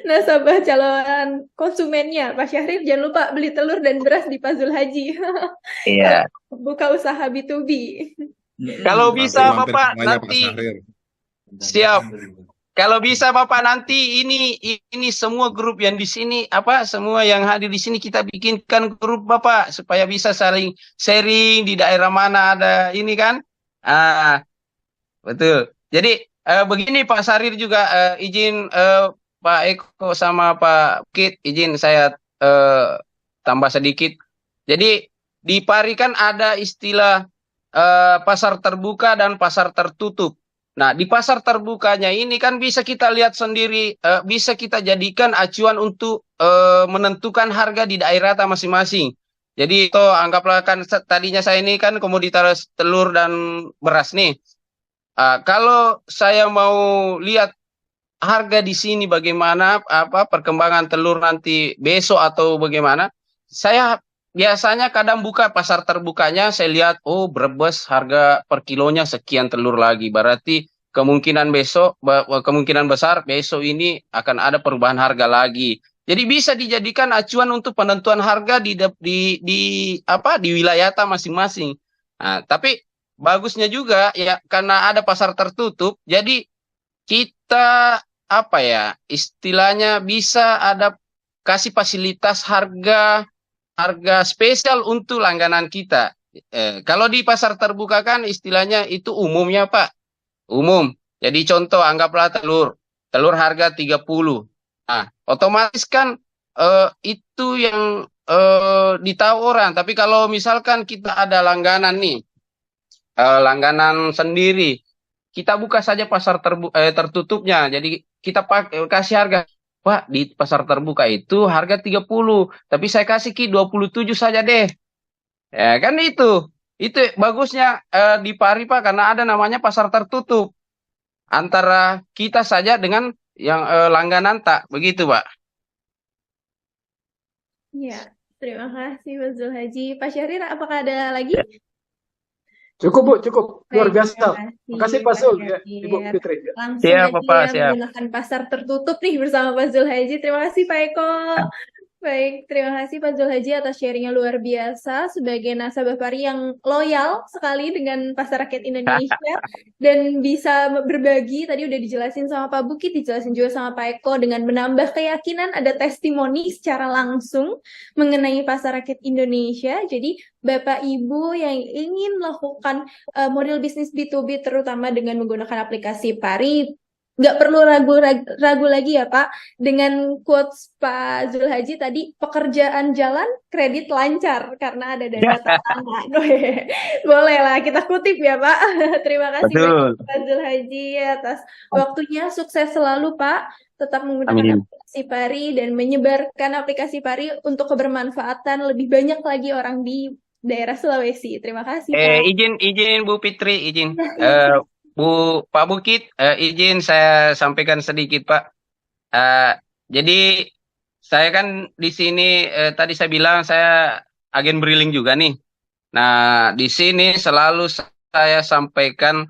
nasabah calon konsumennya. Pak Syahrir jangan lupa beli telur dan beras di Pak Zulhaji. Iya. Buka usaha B2B. Kalau bisa Bapak nanti siap. Kalau bisa Bapak nanti ini semua grup yang di sini semua yang hadir di sini kita bikinkan grup Bapak supaya bisa saling sharing di daerah mana ada ini kan. Betul. Jadi begini Pak Sarir juga izin Pak Eko sama Pak Kit izin saya tambah sedikit. Jadi di Pari kan ada istilah pasar terbuka dan pasar tertutup. Nah di pasar terbukanya ini kan bisa kita lihat sendiri, bisa kita jadikan acuan untuk menentukan harga di daerah masing-masing. Jadi itu anggaplah kan tadinya saya ini kan komoditas telur dan beras nih. Kalau saya mau lihat harga di sini bagaimana perkembangan telur nanti besok atau bagaimana, saya biasanya kadang buka pasar terbukanya, saya lihat Brebes harga per kilonya sekian telur lagi, berarti kemungkinan kemungkinan besar besok ini akan ada perubahan harga lagi. Jadi bisa dijadikan acuan untuk penentuan harga di wilayah masing-masing. Nah, tapi bagusnya juga ya karena ada pasar tertutup, jadi kita istilahnya bisa ada kasih fasilitas harga spesial untuk langganan kita. Kalau di pasar terbuka kan istilahnya itu umumnya Pak, umum. Jadi contoh anggaplah telur harga 30. Nah, otomatis kan itu yang ditahu orang. Tapi kalau misalkan kita ada langganan nih, langganan sendiri, kita buka saja pasar tertutupnya. Jadi kita kasih harga, Pak, di pasar terbuka itu harga 30, tapi saya kasih 27 saja deh. Ya kan itu bagusnya di Pari Pak, karena ada namanya pasar tertutup antara kita saja dengan yang langganan tak begitu Pak. Ya, terima kasih Pak Zulhaji. Pak Syahrir, apakah ada lagi? Cukup Bu, cukup. Luar Baik, biasa. terima Makasih Pak Zul, ya, Ibu Syahrir. Fitri. Langsung Siap, aja Bapak, siap. menggunakan pasar tertutup nih bersama Pak Zulhaji. Terima kasih Pak Eko. Baik, terima kasih Pak Zulhaji atas sharingnya luar biasa sebagai nasabah Pari yang loyal sekali dengan Pasar Rakyat Indonesia dan bisa berbagi. Tadi udah dijelasin sama Pak Bukit, dijelasin juga sama Pak Eko dengan menambah keyakinan, ada testimoni secara langsung mengenai Pasar Rakyat Indonesia. Jadi Bapak Ibu yang ingin melakukan model bisnis B2B terutama dengan menggunakan aplikasi Pari, nggak perlu ragu lagi ya Pak, dengan quotes Pak Zulhaji tadi, pekerjaan jalan, kredit lancar karena ada dana talangan. Boleh lah kita kutip ya Pak. Terima kasih banyak Pak Zulhaji atas waktunya, sukses selalu Pak, tetap menggunakan aplikasi Pari dan menyebarkan aplikasi Pari untuk kebermanfaatan lebih banyak lagi orang di daerah Sulawesi. Terima kasih Pak. Izin Bu Fitri, izin. Pak Bukit, izin saya sampaikan sedikit Pak. Jadi saya kan di sini tadi saya bilang saya agen briling juga nih. Nah di sini selalu saya sampaikan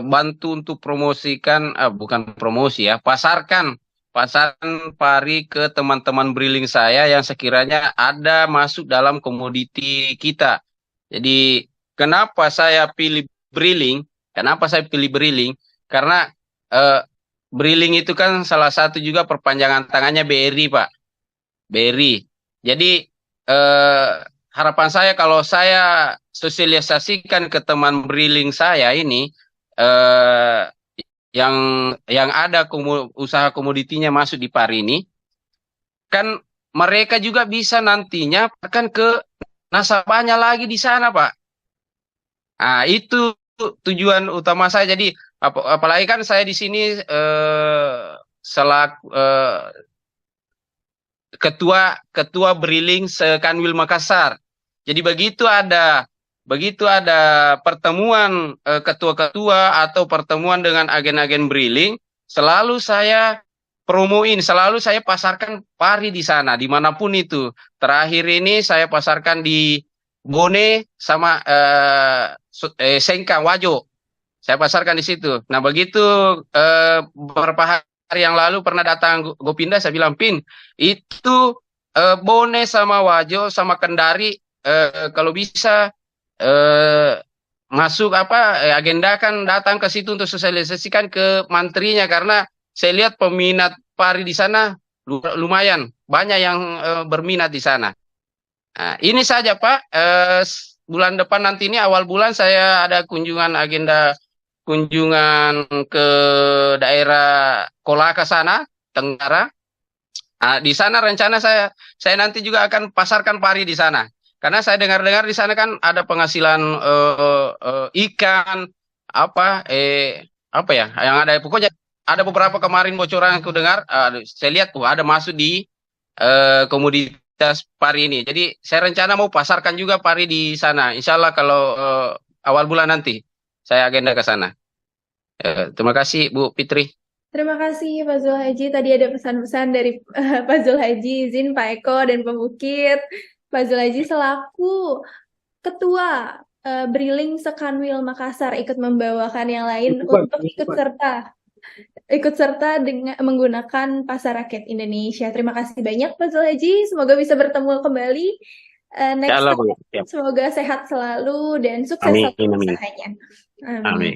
bantu untuk promosikan, bukan promosi ya, pasarkan Pari ke teman-teman briling saya yang sekiranya ada masuk dalam komoditi kita. Jadi kenapa saya pilih briling? Kenapa saya pilih briling? Karena briling itu kan salah satu juga perpanjangan tangannya BRI, Pak. BRI. Jadi harapan saya kalau saya sosialisasikan ke teman briling saya ini yang ada usaha komoditinya masuk di Pari ini, kan mereka juga bisa nantinya akan ke nasabahnya lagi di sana, Pak. Nah, itu tujuan utama saya. Jadi apalagi kan saya di sini selaku ketua briling sekanwil Makassar. Jadi begitu ada pertemuan ketua-ketua atau pertemuan dengan agen-agen briling, selalu saya promoin, selalu saya pasarkan Pari di sana dimanapun itu. Terakhir ini saya pasarkan di Bone sama Sengkang Wajo, saya pasarkan di situ. Nah begitu beberapa hari yang lalu pernah datang Gopinda, saya bilang Pin itu Bone sama Wajo sama Kendari kalau bisa masuk agendakan datang ke situ untuk sosialisasikan ke mantrinya, karena saya lihat peminat Pari di sana lumayan banyak yang berminat di sana. Nah, ini saja Pak, bulan depan nanti ini awal bulan saya ada agenda kunjungan ke daerah Kolaka sana, Tenggara. Nah, di sana rencana saya nanti juga akan pasarkan Pari di sana. Karena saya dengar-dengar di sana kan ada penghasilan ikan, yang ada, pokoknya ada beberapa kemarin bocoran yang aku dengar, saya lihat ada masuk di komoditi komoditas pari ini. Jadi saya rencana mau pasarkan juga pari di sana. Insya Allah kalau awal bulan nanti saya agenda ke sana. Terima kasih Bu Fitri. Terima kasih Pak Zulhaji. Tadi ada pesan-pesan dari Pak Zulhaji, izin Pak Eko dan Pak Bukit. Pak Zulhaji selaku Ketua Briling Sekanwil Makassar ikut membawakan yang lain untuk ikut serta dengan menggunakan Pasar Rakyat Indonesia. Terima kasih banyak Pak Zulhaji. Semoga bisa bertemu kembali next Insya Allah, Bu. time. Siap. Semoga sehat selalu dan sukses Amin, selalu amin. usahanya. Amin.